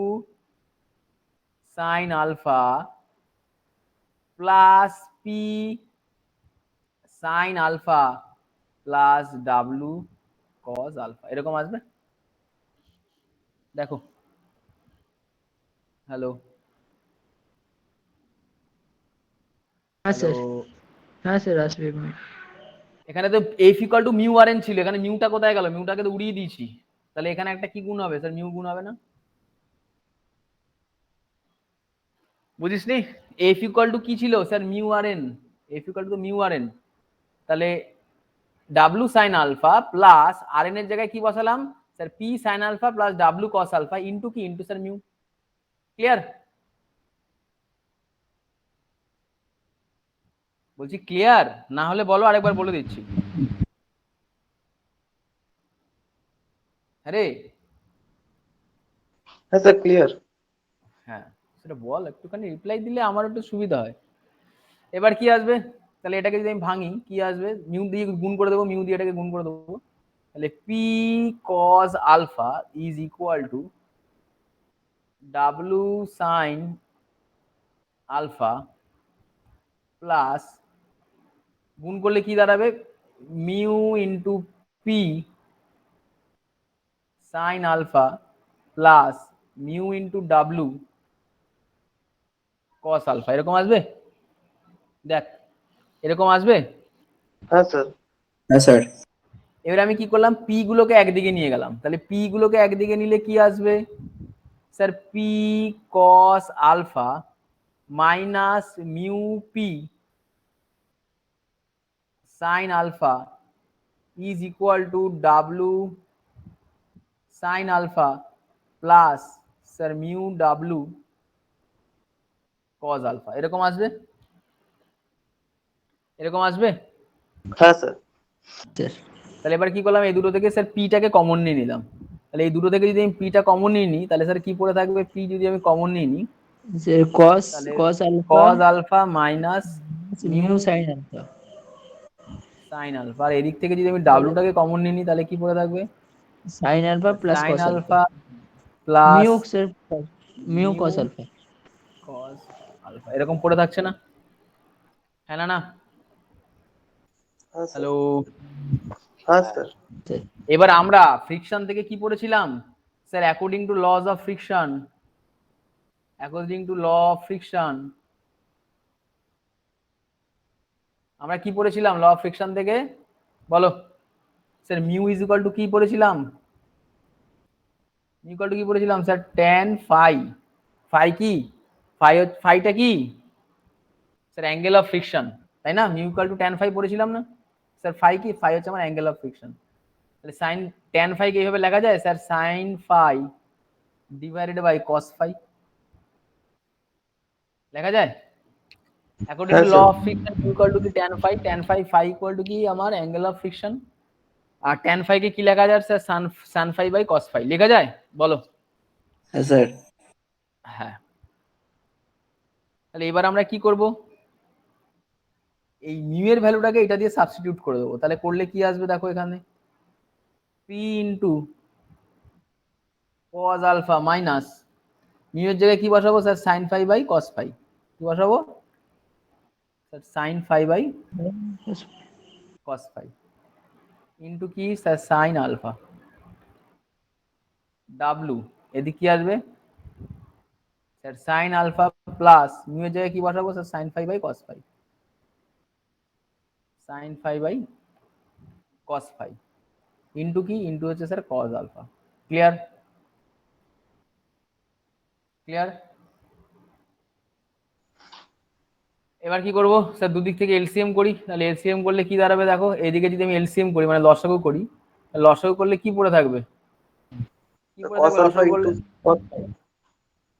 sin alpha plus p sin alpha plus w cos alpha, এরকম আসবে। দেখো, হ্যালো হ্যাঁ হ্যালো, স্যার, হ্যাঁ স্যার আসবে। এখানে তো F equal to mu R N ছিল, এখানে মিউটা কোথায় গেল, মিউটাকে তো উড়িয়ে দিয়েছি। তাহলে এখানে একটা কি গুণ হবে স্যার, মিউ গুণ হবে না? বুঝিস নি? এফ ইকুয়াল টু কি ছিল sir, mu R N, F equal to mu R N. তাহলে W sine alpha plus R N এর জায়গায় কি বসালাম sir, P sine alpha plus W cos alpha into কি, ইন্টু স্যার মিউ। ক্লিয়ার? বলছি ক্লিয়ার, না হলে বলো আরেকবার বলে দিচ্ছি। আরে হ্যাঁ স্যার, ক্লিয়ার। হ্যাঁ, সেটা বল, একটুখানি রিপ্লাই দিলে আমার একটু সুবিধা হয়। এবার কি আসবে, তাহলে এটাকে যদি আমি ভাঙি কি আসবে, মিউ দিয়ে গুণ করে দেবো, মিউ দিয়ে এটাকে গুণ করে দেবো। তাহলে P cos alpha is equal to W sine alpha plus, গুণ করলে কি দাঁড়াবে, mu into P sine alpha plus mu into W cos alpha, এরকম আসবে। দেখ এরকম আসবে। হ্যাঁ স্যার। হ্যাঁ স্যার। এবার আমি কি করলাম, পি গুলোকে একদিকে নিয়ে গেলাম। তাহলে পি গুলোকে একদিকে নিলে কি আসবে sir, P cos alpha minus mu P sine alpha is equal to W sine alpha plus sir mu W cos alpha, এরকম আসবে। এরকম আসবে। হ্যাঁ স্যার। স্যার তাহলে এবার কি করলাম, এই দুটো থেকে স্যার পিটাকে কমন নিয়ে নিলাম। তাহলে এই দুটো থেকে যদি আমি পিটা কমন নিয়ে নিই তাহলে স্যার কি পড়ে থাকবে, পি যদি আমি কমন নিয়ে নিই স্যার কস তাহলে cos alpha cos alpha minus mu mu sine alpha, sine alpha, আর এদিক থেকে যদি আমি ডাব্লুটাকে কমন নিয়ে নিই তাহলে কি পড়ে থাকবে, sine alpha plus sine cos alpha, alpha plus mu sir mu mu cos alpha. Cos alpha, এরকম পড়ে থাকছে না? হ্যাঁ না না? হ্যাঁ স্যার। হ্যালো। হ্যাঁ স্যার। স্যার এবার আমরা ফ্রিকশন থেকে কি পড়েছিলাম sir, according to laws of friction, according to law of friction আমরা কি পড়েছিলাম ল অফ ফ্রিকশন থেকে, বলো sir, mu is equal to কি পড়েছিলাম, মিউ ইকুয়াল টু কি পড়েছিলাম স্যার, ট্যান ফাই। ফাই কি, ফাই, ফাইটা কি স্যার, অ্যাঙ্গেল অফ ফ্রিকশন, তাই না? Mu equal to tan phi পড়েছিলাম না স্যার। ফাই কি, ফাই হচ্ছে আমার অ্যাঙ্গেল অফ ফ্রিকশন। তাহলে সাইন ট্যান ফাই কে এইভাবে লেখা যায় sir, sine phi divided by cos phi, লেখা যায়। অ্যাকর্ডিং হ্যাঁ to law sir. Of friction mu equal to কি, tan phi, tan phi, phi equal to কি আমার angle of friction. R tan phi কে কি লেখা যায় sir, sine, sine phi by cos phi লেখা যায়, বলো। হ্যাঁ স্যার। হ্যাঁ, তাহলে এবার আমরা কি করব, এই মিউ এর ভ্যালুটাকে এটা দিয়ে সাবস্টিটিউট করে দেবো। তাহলে করলে কি আসবে দেখো, এখানে P into cos alpha minus mu এর জায়গায় কি বসাবো sir, sine phi by cos phi, কি বসাবো sir, sine phi by cos phi into কি স্যার, সাইন আলফা ডাব্লু, এদিক কি আসবে sir, sine alpha plus mu এর জায়গায় কি বসাবো sir, sine phi by cos phi, sine phi by cos phi into কি, ইন্টু হচ্ছে sir cos alpha. Clear? Clear? এবার কি করব স্যার, দুদিক থেকে এলসিএম করি। তাহলে এলসিএম করলে কি দাঁড়াবে দেখো, এইদিকে যদি আমি এলসিএম করি মানে লসাগু করি, লসাগু করলে কি পড়ে থাকবে, কি পড়ে কস থাকবে আলফা লসাগু করলে, ইন্টু কস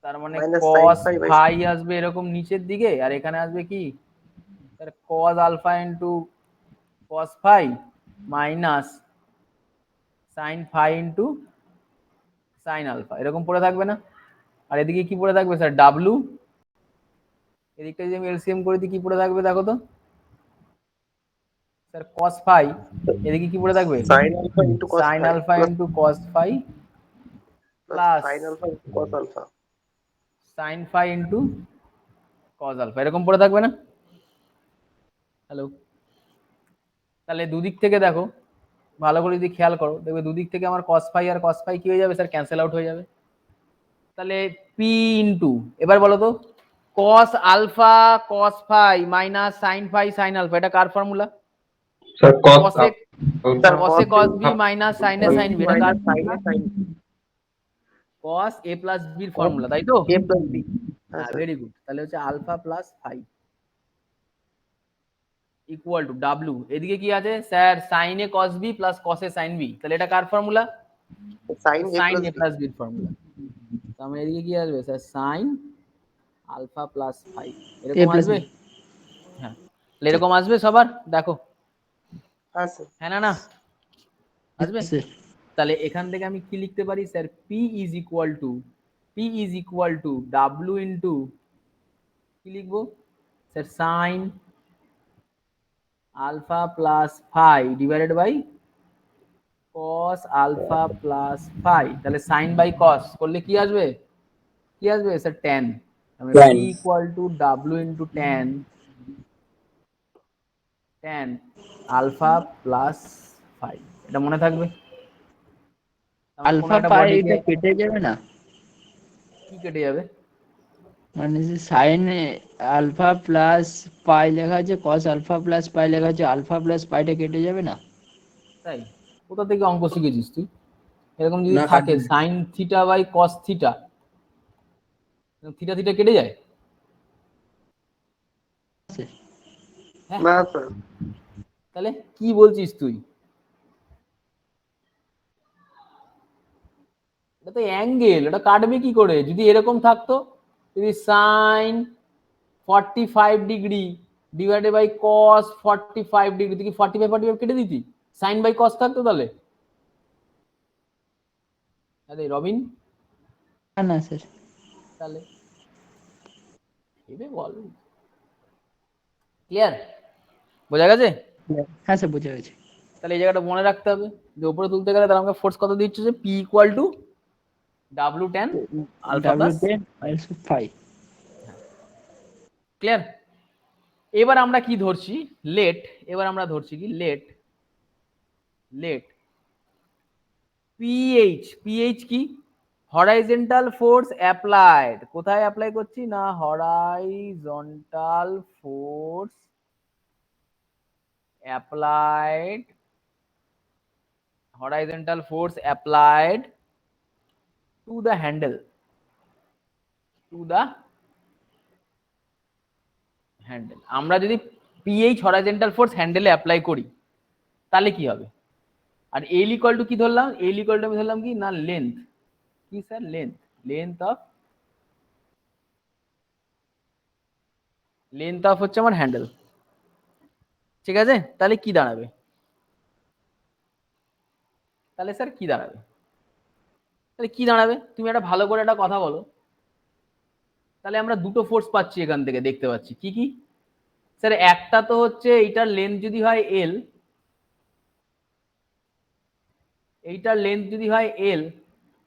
তার মানে minus sine cos phi by. Phi আসবে এরকম নিচের দিকে, আর এখানে আসবে কি sir, cos alpha into cos phi minus sine phi into sine alpha, এরকম পড়ে থাকবে না? আর এদিকে কি পড়ে থাকবে স্যার ডাব্লু, এদিকটা যদি আমি এলসিএম করে দিই কি পড়ে থাকবে দেখো তো স্যার কস ফাই, এদিকে কি পড়ে থাকবে Sin alpha into cos sine phi alpha plus into cos phi plus sin alpha into cos alpha. Sine phi into cos alpha, এরকম পড়ে থাকবে না? হ্যালো, তাহলে দুদিক থেকে দেখো, ভালো করে যদি খেয়াল করো দেখবে দুদিক থেকে আমার কস ফাই আর কস ফাই কি হয়ে যাবে স্যার ক্যান্সেল আউট হয়ে যাবে। তাহলে পি ইন্টু, এবার বলো তো cos alpha cos phi minus sine phi sine alpha, এটা কার ফর্মুলা? Sir, cos কসে Sir, কসে কস বি মাইনাস সাইনে সাইন বি, এটা কার minus sin a sin B. Cos A plus বির ফর্মুলা, তাই তো? A plus B. হ্যাঁ, sir. Very good. তাহলে হচ্ছে alpha plus phi equal to W, এদিকে কি আছে sir sine A cos B plus cos A sine B, তাহলে এটা কার formula? Sin A sine plus A B. Plus বির ফর্মুলা। তার মানে এদিকে কি আসবে sir sine alpha plus phi, A এরকম plus আসবে? B। হ্যাঁ, তাহলে এরকম আসবে সবার, দেখো হ্যাঁ স্যার। হ্যাঁ না না আসবে? স্যার তাহলে এখান থেকে আমি কি লিখতে পারি sir P is equal to W into কি লিখবো sir sine alpha plus phi divided by cos alpha plus phi, তাহলে সাইন বাই কস করলে কি আসবে? কি আসবে স্যার ট্যান, মানে Tan. P equal to W into tan tan alpha plus phi, এটা মনে থাকবে? তাহলে কোনো আলফা একটা পাই বডিকে এটা কেটে যাবে না? কি কেটে যাবে? মানে যে সাইন আলফা প্লাস পাই লেখা আছে, কস আলফা প্লাস পাই লেখা আছে, আলফা প্লাস পাইটা কেটে যাবে না? তাই কোথা থেকে অঙ্ক শিখেছিস তুই? এরকম যদি না, থাকে কাটবে না। Sine theta by cos theta, theta theta কেটে যায়? স্যার হ্যাঁ, না স্যার। তাহলে কি বলছিস তুই? এটা তো অ্যাঙ্গেল, এটা কাটবে কি করে? যদি এরকম থাকতো, যদি sine 45 degree divided by cos 45 degree, তুই কি 45 কেটে দিতি? সাইন বাই কস থাকতো তাহলে? আরে রবিন, না না স্যার। তাহলে ভেবে বল। ক্লিয়ার? বোঝা গেছে? হ্যাঁ স্যার বুঝে গেছি। তাহলে এই জায়গাটা মনে রাখতে হবে যে উপরে তুলতে গেলে তাহলে আমাকে ফোর্স কত দিচ্ছে, যে P equal to W tan alpha plus. W10 alpha phi. Clear? এবার আমরা কি ধরছি লেট, এবার আমরা ধরছি কি লেট লেট পিএইচ, পিএইচ কি? হরাইজন্টাল ফোর্স অ্যাপ্লাইড, কোথায় অ্যাপ্লাই করছি না horizontal force applied, horizontal force applied to the handle, to the handle। আমরা যদি পিএইচ horizontal force হ্যান্ডেলে অ্যাপ্লাই করি তাহলে কি হবে? আর এল ইকুয়াল টু কি ধরলাম? এল ইকুয়াল টু আমি ধরলাম কি না লেন্থ, কি স্যার লেন্থ অফ হচ্ছে আমার হ্যান্ডেল। ঠিক আছে, তাহলে কি দাঁড়াবে? তাহলে স্যার কি দাঁড়াবে? তাহলে কি দাঁড়াবে তুমি একটা ভালো করে একটা কথা বলো। তাহলে আমরা দুটো ফোর্স পাচ্ছি এখান থেকে, দেখতে পাচ্ছি কি কি স্যার? একটা তো হচ্ছে এইটার লেন্থ যদি হয় এল, এইটার লেন্থ যদি হয় এল,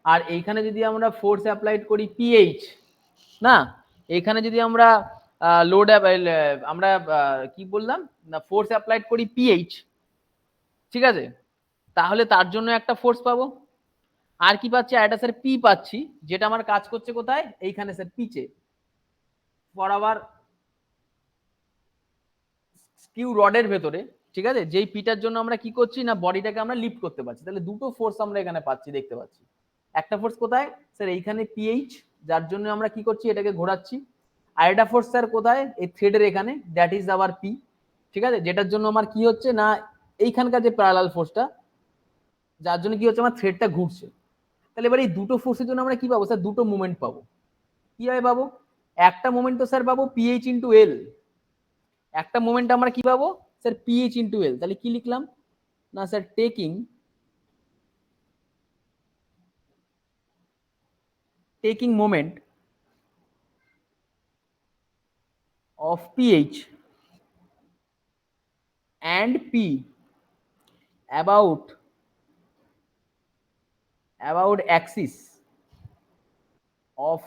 আর এইখানে যদি আমরা ফোর্স অ্যাপ্লাইড করি পিএইচ, না এখানে যদি আমরা লোড আমরা কি বললাম না ফোর্স অ্যাপ্লাইড করি পিএইচ, ঠিক আছে, তাহলে তার জন্য একটা ফোর্স পাবো। আর কি পাচ্ছি? আর একটা স্যার পি পাচ্ছি, যেটা আমার কাজ করছে কোথায়? এইখানে স্যার পিচে বরাবর স্কিউ রডের ভেতরে, ঠিক আছে, যেই পিটার জন্য আমরা কি করছি না বডিটাকে আমরা লিফট করতে পারছি। তাহলে দুটো ফোর্স আমরা এখানে পাচ্ছি, দেখতে পাচ্ছি। একটা ফোর্স কোথায় স্যার? এইখানে পিএইচ, যার জন্য আমরা কি করছি এটাকে ঘোরাচ্ছি। আর একটা ফোর্স স্যার কোথায়? এই থ্রেডের এখানে, দ্যাট ইজ আওয়ার পি, ঠিক আছে, যেটার জন্য আমার কি হচ্ছে না এইখানকার যে প্যারালাল ফোর্সটা, যার জন্য কি হচ্ছে আমার থ্রেডটা ঘুরছে। তাহলে এবার এই দুটো ফোর্সের জন্য আমরা কি পাবো স্যার? দুটো মোমেন্ট পাবো। কিভাবে পাবো? একটা মোমেন্ট তো স্যার পাবো পিএইচ ইন্টু এল, একটা মোমেন্ট আমরা কি পাবো স্যার? পিএইচ ইন্টু এল। তাহলে কি লিখলাম না sir taking moment of pH and P about axis of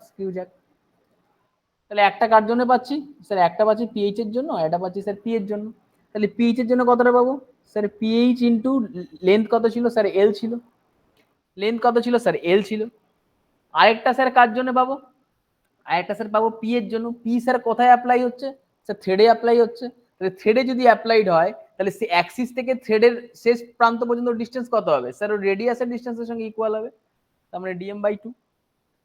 screw jack. তাহলে একটা কার জন্য পাচ্ছি স্যার? একটা পাচ্ছি পিএইচ এর জন্য, এটা পাচ্ছি স্যার পি এর জন্য। তাহলে পিএইচ এর জন্য কতটা পাবো স্যার? পিএইচ ইন্টু লেন্থ কত ছিল স্যার? এল ছিল। লেন্থ কত ছিল স্যার? এল ছিল। আরেকটা স্যার কার জন্য পাবো? আরেকটা স্যার পাবো পি এর জন্য। পি স্যার কোথায় অ্যাপ্লাই হচ্ছে স্যার? থ্রেডে অ্যাপ্লাই হচ্ছে। তাহলে থ্রেডে যদি অ্যাপ্লাইড হয় তাহলে সে অ্যাক্সিস থেকে থ্রেডের শেষ প্রান্ত পর্যন্ত ডিস্টেন্স কত হবে স্যার? ওর রেডিয়াসের ডিস্টেন্সের সঙ্গে ইকুয়াল হবে, তার মানে ডিএম/2।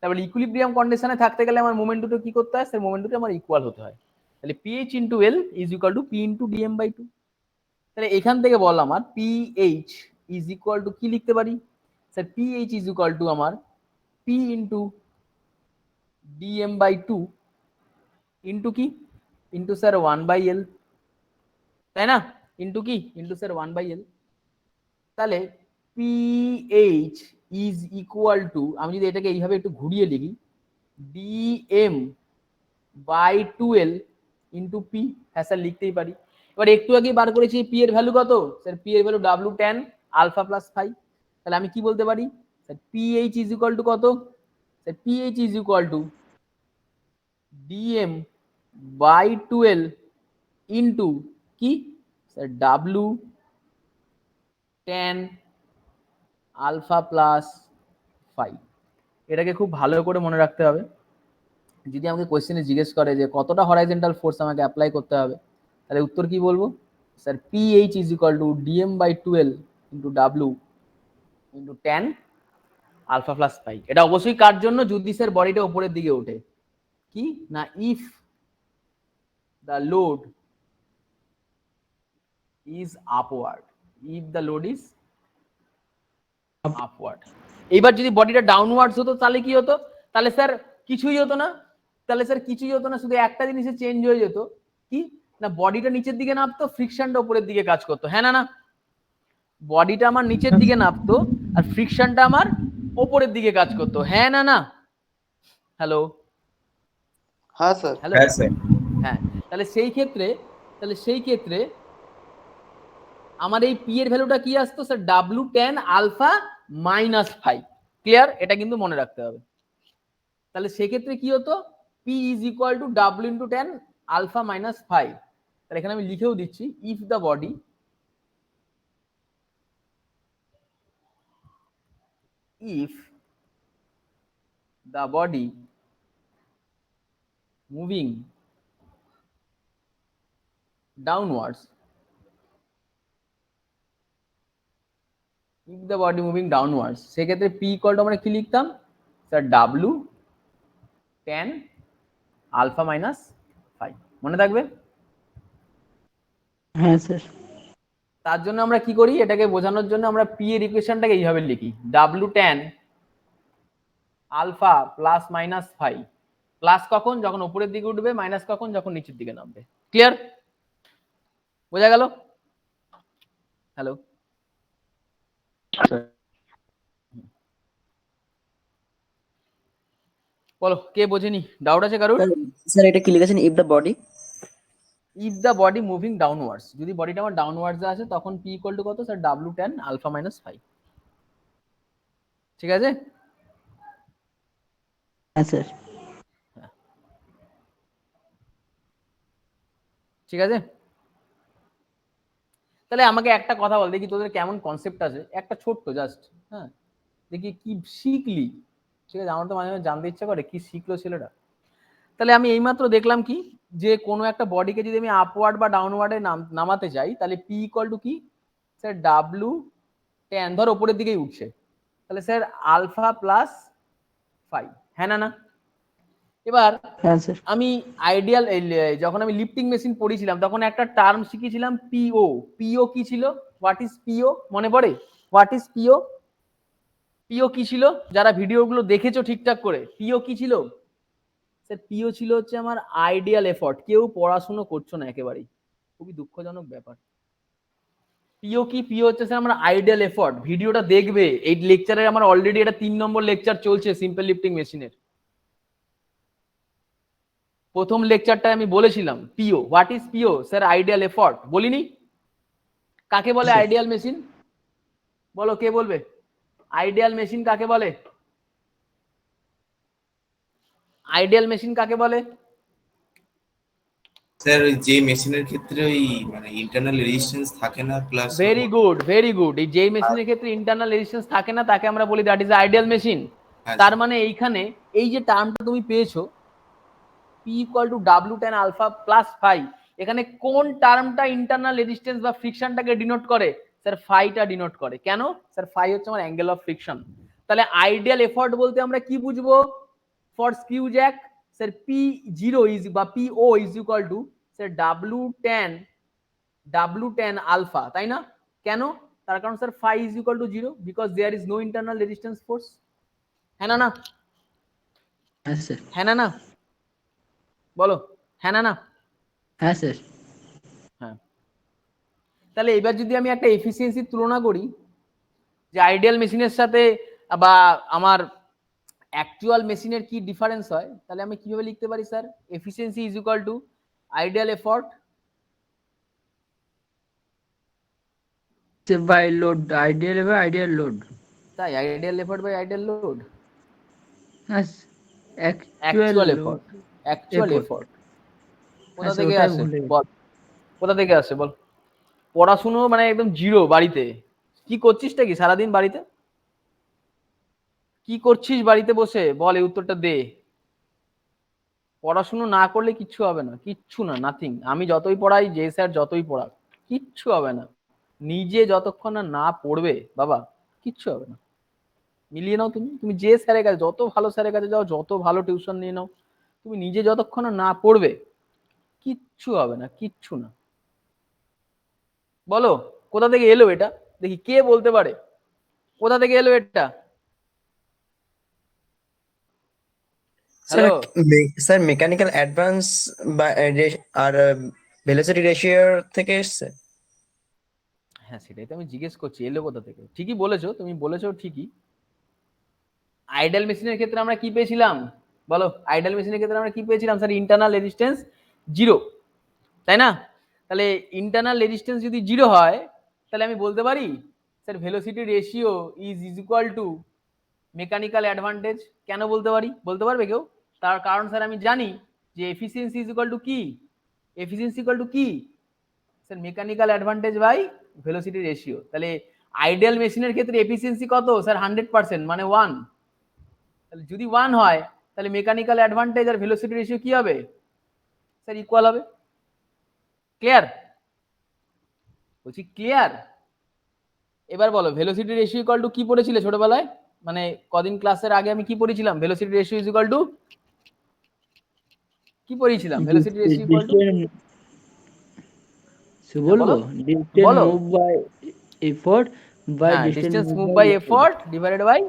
তারপরে ইকুইলিব্রিয়াম কন্ডিশনে থাকতে গেলে আমার মোমেন্ট দুটো কি করতে হয় স্যার? মোমেন্ট দুটো আমার ইকুয়াল হতে হয়। তাহলে PH into L is equal to P into DM. তাহলে এখান থেকে বল আমার পিএইচ ইজ ইকুয়াল টু কি লিখতে পারি sir? PH is equal two আমার পি ইন্টু ডিএম/2 ইন্টু কি? ইন্টু স্যার 1/L, তাই না? ইন্টু কি? Into sir 1/L। তাহলে পিএইচ ইজ ইকুয়াল টু, আমি যদি এটাকে এইভাবে একটু ঘুরিয়ে লিখি, dm/2L ইন্টু পি। হ্যাঁ স্যার লিখতেই পারি। এবার একটু আগে বার করেছি পি এর ভ্যালু কত স্যার? পি এর value W10 alpha plus phi. তাহলে আমি কি বলতে পারি sir? PH is equal to কত sir? PH is equal to dm/2L into কি sir? W10 alpha plus phi. এটাকে খুব ভালো করে মনে রাখতে হবে। যদি আমাকে কোয়েশ্চেনে জিজ্ঞেস করে যে কতটা হরাইজন্টাল ফোর্স আমাকে অ্যাপ্লাই করতে হবে, তাহলে উত্তর কি বলবো sir? PH is equal to dm/2L into W into 10 alpha plus phi. এটা অবশ্যই কার জন্য? যদি স্যার বডিটা উপরের দিকে ওঠে, কি না if the load is upward, if the load is upward. এইবার যদি বডিটা ডাউনওয়ার্ডস হতো তাহলে কি হতো? তাহলে স্যার কিছুই হতো না। তাহলে স্যার কিছুই হতো না, শুধু একটা জিনিসে চেঞ্জ হয়ে যেত, কি না বডিটা নিচের দিকে নামতো, ফ্রিকশনটা উপরের দিকে কাজ করতো। হ্যাঁ না? না, বডিটা আমার নিচের দিকে নামতো আর ফ্রিকশনটা আমার উপরের দিকে কাজ করতো। হ্যাঁ না? না, হ্যালো हाँ सर। হ্যালো, হ্যাঁ। তাহলে সেই ক্ষেত্রে আমার এই পি এর ভ্যালুটা কি আসতো sir? W10 alpha minus phi. Clear? এটা কিন্তু মনে রাখতে হবে। তাহলে সেক্ষেত্রে কি হতো? P is equal to W into 10 alpha minus phi. তাহলে এখানে আমি লিখেও দিচ্ছি, if the body moving downwards, if the body moving downwards, সেক্ষেত্রে P ইকুয়াল টু আমরা কি লিখতাম sir? W10 alpha minus phi. মনে থাকবে? হ্যাঁ স্যার। তার জন্য আমরা কি করি, এটাকে বোঝানোর জন্য আমরা P এর ইকুয়েশনটাকে এইভাবে লিখি, W10 alpha plus minus phi. Plus কখন? যখন উপরের দিকে উঠবে, মাইনাস কখন? যখন নিচের দিকে নামবে। ক্লিয়ার? বোঝা গেল? হ্যালো, বলো কে বোঝেনি? ডাউট আছে কারোর? স্যার এটা কি লিখেছেন? If the body if the body moving downwards, যদি বডিটা আমার ডাউনওয়ার্ডস আসে তখন P ইকুয়াল টু কত sir? W10 alpha minus phi. ঠিক আছে? হ্যাঁ স্যার। ঠিক আছে। তাহলে আমাকে একটা কথা বল দেখি, তোদের কেমন কনসেপ্ট আছে, একটা ছোট্ট জাস্ট, হ্যাঁ, দেখি কি শিখলি। ঠিক আছে, আমার তো মাঝে মাঝে জানতে ইচ্ছা করে কি শিখলো ছেলেটা। তাহলে আমি এইমাত্র দেখলাম কি, যে কোনো একটা বডিকে যদি আমি আপওয়ার্ড বা ডাউনওয়ার্ডে নামাতে চাই, তাহলে পি ইকুয়াল টু কি স্যার? W10, ধর ওপরের দিকেই উঠছে, তাহলে স্যার আলফা প্লাস ফাই। হ্যাঁ না? না, এবার হ্যাঁ স্যার। আমি আইডিয়াল, যখন আমি লিফটিং মেশিন পড়িয়েছিলাম তখন একটা টার্ম শিখেছিলাম পিও। পিও কি ছিল? হোয়াট ইজ পিও? মনে পড়ে? হোয়াট ইজ পিও? পিও কি ছিল? যারা ভিডিওগুলো দেখেছো ঠিকঠাক করে, পিও কি ছিল স্যার? পিও ছিল হচ্ছে আমার আইডিয়াল এফর্ট। কেউ পড়াশুনো করছো না একেবারেই, খুবই দুঃখজনক ব্যাপার। পিও কি? পিও হচ্ছে স্যার আমার আইডিয়াল এফর্ট। ভিডিওটা দেখবে, এই লেকচারের আমার অলরেডি এটা 3 নম্বর লেকচার চলছে সিম্পল লিফটিং মেশিনের। প্রথম লেকচারটায় আমি বলেছিলাম PO, what is PO sir? Ideal effort. বলিনি? কাকে বলে আইডিয়াল মেশিন? বলো, কে বলবে? আইডিয়াল মেশিন কাকে বলে? আইডিয়াল মেশিন কাকে বলে? স্যার ওই যে মেশিনের ক্ষেত্রে ওই মানে ইন্টারনাল রেজিস্ট্যান্স থাকে না plus very good, very good. এই যে মেশিনের ক্ষেত্রে ইন্টারনাল রেজিস্ট্যান্স থাকে না তাকে আমরা বলি দ্যাট ইজ আইডিয়াল মেশিন। তার মানে এইখানে এই যে টার্মটা তুমি পেয়েছো P equal to W10 alpha plus phi, এখানে কোন টার্মটা ইন্টারনাল রেজিস্ট্যান্স বা ফ্রিকশনটাকে ডিনোট করে? স্যার ফাইটা ডিনোট করে। কেন? স্যার ফাই হচ্ছে আমার অ্যাঙ্গেল অফ ফ্রিকশন। তাহলে আইডিয়াল এফর্ট বলতে আমরা কি বুঝবো for screw jack? Sir P0 is বা PO is equal to sir W10 alpha, তাই না? কেন? তার কারণ sir phi is equal to 0 because there is no internal resistance force. হ্যাঁ না? হ্যাঁ স্যার। হ্যাঁ না? বলো হ্যাঁ না? হ্যাঁ স্যার। হ্যাঁ। তাহলে এবার যদি আমি একটা এফিসিয়েন্সির তুলনা করি যে আইডিয়াল মেশিনের সাথে বা আমার অ্যাকচুয়াল মেশিনের কি ডিফারেন্স হয়, তাহলে আমি কিভাবে লিখতে পারি sir? Efficiency is equal to ideal effort by load, ideal বা আইডিয়াল লোড। তাই ideal effort by ideal load. হ্যাঁ, অ্যাকচুয়াল এফর্ট, অ্যাকচুয়াল এফর্ট কোথা থেকে আসে বল? কোথা থেকে আসে বল? পড়াশুনো মানে একদম জিরো বাড়িতে। কি করছিসটা কি সারাদিন বাড়িতে? কি করছিস বাড়িতে বসে? বল, এই উত্তরটা দে। পড়াশুনো না করলে কিচ্ছু হবে না, কিচ্ছু না, নাথিং। আমি যতই পড়াই, যে স্যার যতই পড়াক, কিচ্ছু হবে না। নিজে যতক্ষণ না পড়বে বাবা, কিচ্ছু হবে না। মিলিয়ে নাও তুমি, তুমি যে স্যারের কাছে, যত ভালো স্যারের কাছে যাও, যত ভালো টিউশন নিয়ে নাও, তুমি নিজে যতক্ষণ না পড়বে কিচ্ছু হবে না, কিচ্ছু না। বলো কোথা থেকে এলো এটা? দেখি কে বলতে পারে কোথা থেকে এলো এটা? হ্যালো স্যার মেকানিক্যাল অ্যাডভান্স বা আর ভেলোসিটি রেশিওর থেকে এসছে। হ্যাঁ, সেটাই তো আমি জিজ্ঞেস করছি, এলো কোথা থেকে। ঠিকই বলেছো, তুমি বলেছো ঠিকই। আইডাল মেশিনের ক্ষেত্রে আমরা কি পেয়েছিলাম বলো? আইডাল মেশিনের ক্ষেত্রে আমরা কি পেয়েছিলাম স্যার? ইন্টারনাল রেজিস্ট্যান্স 0, তাই না? তাহলে ইন্টারনাল রেজিস্ট্যান্স যদি 0 হয়, তাহলে আমি বলতে পারি sir velocity ratio is equal two mechanical advantage. কেন বলতে পারি? বলতে পারবে কেউ? তার কারণ স্যার আমি জানি যে এফিসিয়েন্সি ইজ ইকুয়াল টু কি? এফিসিয়েন্সি ইকুয়াল টু কি sir? Mechanical advantage by velocity ratio. তাহলে আইডিয়াল মেশিনের ক্ষেত্রে এফিসিয়েন্সি কত স্যার? 100%, মানে 1। তাহলে যদি 1 হয়, তাহলে মেকানিক্যাল অ্যাডভান্টেজ আর ভেলোসিটি রেশিও কি হবে স্যার? ইকুয়াল হবে। ক্লিয়ার? বলছি ক্লিয়ার? এবার বলো ভেলোসিটি রেশিও ইকুয়াল টু কি পড়েছিলে ছোটবেলায়? মানে কদিন ক্লাসের আগে আমি কি পড়েছিলাম? Velocity ratio is equal to কি পড়েছিলাম? ভেলোসিটি রেশিও ইকুয়াল টু বলবো ডিস্টেন্স বলো। মুভ বাই এফোর্ট বাই হ্যাঁ, distance move by effort divided by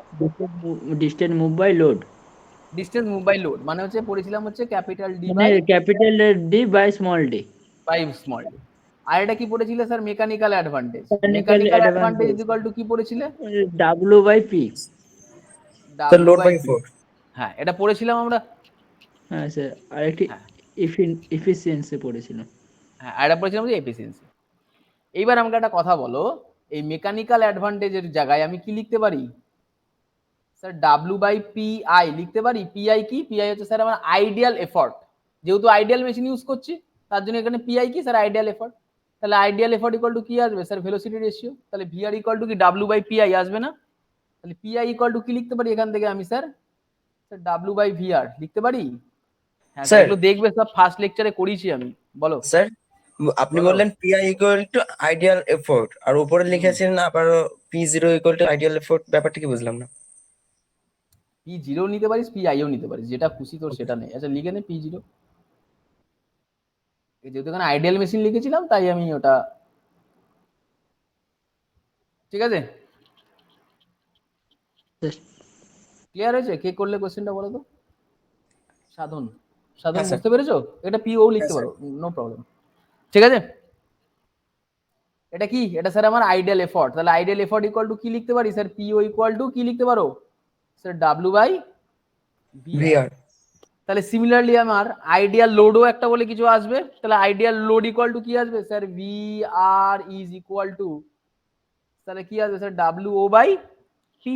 distance move by load. Distance move by load মানে হচ্ছে পড়েছিলাম হচ্ছে ক্যাপিটাল ডি মানে by capital D by small D. Small D. আর এটা কি পড়েছিলে sir? Mechanical advantage. Mechanical mechanical advantage advantage. Is equal to কি পড়েছিলে? W by P. Sir load by force. হ্যাঁ, এটা পড়েছিলাম আমরা। হ্যাঁ স্যার, আরেকটি হ্যাঁ এফিসিয়েন্সি পড়েছিলাম। হ্যাঁ, এটা পড়েছিলাম যে এফিসিয়েন্সি। এইবার আমাকে একটা কথা বলো, এই মেকানিক্যাল অ্যাডভান্টেজের জায়গায় আমি কি লিখতে পারি sir? W by P I লিখতে পারি। পিআই কি? পিআই হচ্ছে স্যার আমার আইডিয়াল এফর্ট। যেহেতু আইডিয়াল মেশিন ইউজ করছি, তার জন্য এখানে পিআই কি স্যার? Ideal effort. তাহলে আইডিয়াল এফর্ট ইকুয়াল টু কি আসবে স্যার? Velocity ratio. তাহলে ভিআর ইকুয়াল টু কি? ডাব্লিউ বাই পিআই আসবে না? তাহলে পিআই ইকুয়াল টু কি লিখতে পারি এখান থেকে আমি sir? Sir W by VR লিখতে পারি। হ্যাঁ, স্যার এগুলো দেখবে সব ফার্স্ট লেকচারে করিয়েছি আমি। বলো স্যার, আপনি বলো। বললেন PI equal to ideal effort, আর উপরে লিখেছেন আবার P0 equal to ideal effort. ব্যাপারটা কি বুঝলাম না। P0 নিতে পারিস, পিআইও নিতে পারিস, যেটা খুশি তোর সেটা নেই। আচ্ছা লিখে নে P0। যেহেতু এখানে আইডিয়াল মেশিন লিখেছিলাম তাই আমি ওটা, ঠিক আছে? ক্লিয়ার হয়েছে? কে করলে কোশ্চেনটা বলো তো? সাধন। সাধন হ্যাঁ, স্যার। বুঝতে পেরেছো? এটা পিও লিখতে পারো, নো প্রবলেম। ঠিক আছে, এটা কি? এটা স্যার আমার আইডিয়াল এফর্ট। তাহলে আইডিয়াল এফর্ট ইকুয়াল টু কি লিখতে পারি স্যার? পিও ইকুয়াল টু কি লিখতে পারো sir? W by VR. VR. তাহলে সিমিলারলি আমার আইডিয়াল লোডও একটা বলে কিছু আসবে, তাহলে আইডিয়াল লোড ইকুয়াল টু কি আসবে sir, V R is equal to, তাহলে কি আসবে sir, W O by P.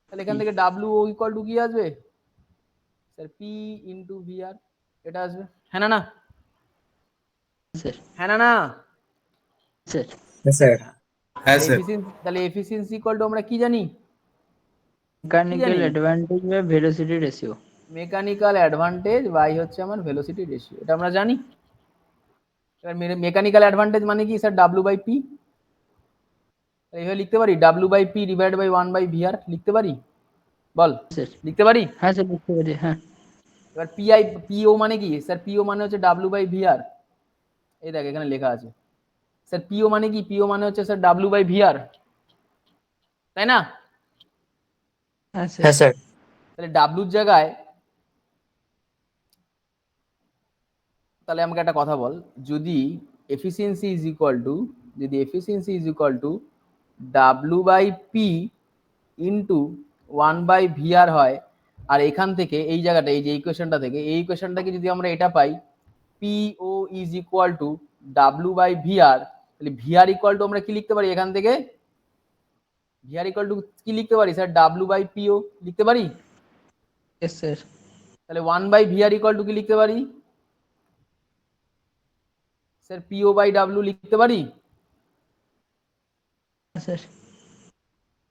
তাহলে এখান থেকে ডাব্লিউ ও ইকুয়াল টু কি আসবে sir, P into V R, এটা আসবে। হ্যাঁ না না, স্যার হ্যাঁ না না, স্যার স্যার হ্যাঁ স্যার। তাহলে এফিসিয়েন্সি ইকুয়াল টু আমরা কি জানি, মেকানিক্যাল জানি? Advantage by velocity ratio. Mechanical advantage by হচ্ছে আমার ভেলোসিটি রেশিও, এটা আমরা জানি। এবার মেকানিক্যাল অ্যাডভান্টেজ মানে কি স্যার, ডাব্লিউ বাই পি। এইভাবে লিখতে পারি, W by P divide by 1 by V R, লিখতে পারি? বল, স্যার লিখতে পারি? হ্যাঁ স্যার বুঝতে পারি, হ্যাঁ এবার পিআই পিও মানে কি স্যার, পিও মানে হচ্ছে ডাব্লিউ বাই ভি আর। এই দেখ এখানে লেখা আছে স্যার, পিও মানে কি, পিও মানে হচ্ছে স্যার ডাব্লিউ বাই ভি আর, তাই না? হ্যাঁ স্যার হ্যাঁ স্যার তাহলে ডাব্লুর জায়গায়, তাহলে আমাকে একটা কথা বল, যদি এফিসিয়েন্সি ইজ ইকুয়াল টু, যদি efficiency is equal to W by P into 1 by V R হয়, আর এখান থেকে এই জায়গাটা, এই যে ইকুয়েশনটা থেকে, এই ইকুয়েশনটাকে যদি আমরা এটা পাই, P O is equal to W by V R, তাহলে ভি আর ইকুয়াল টু আমরা কি লিখতে পারি এখান থেকে, ভি আর ইকুয়াল টু কি লিখতে পারি স্যার, ডাব্লু বাই পিও লিখতে পারি? Yes sir. তাহলে 1 by V R equal to কি লিখতে পারি স্যার, পিও বাই ডাব্লু লিখতে পারি? স্যার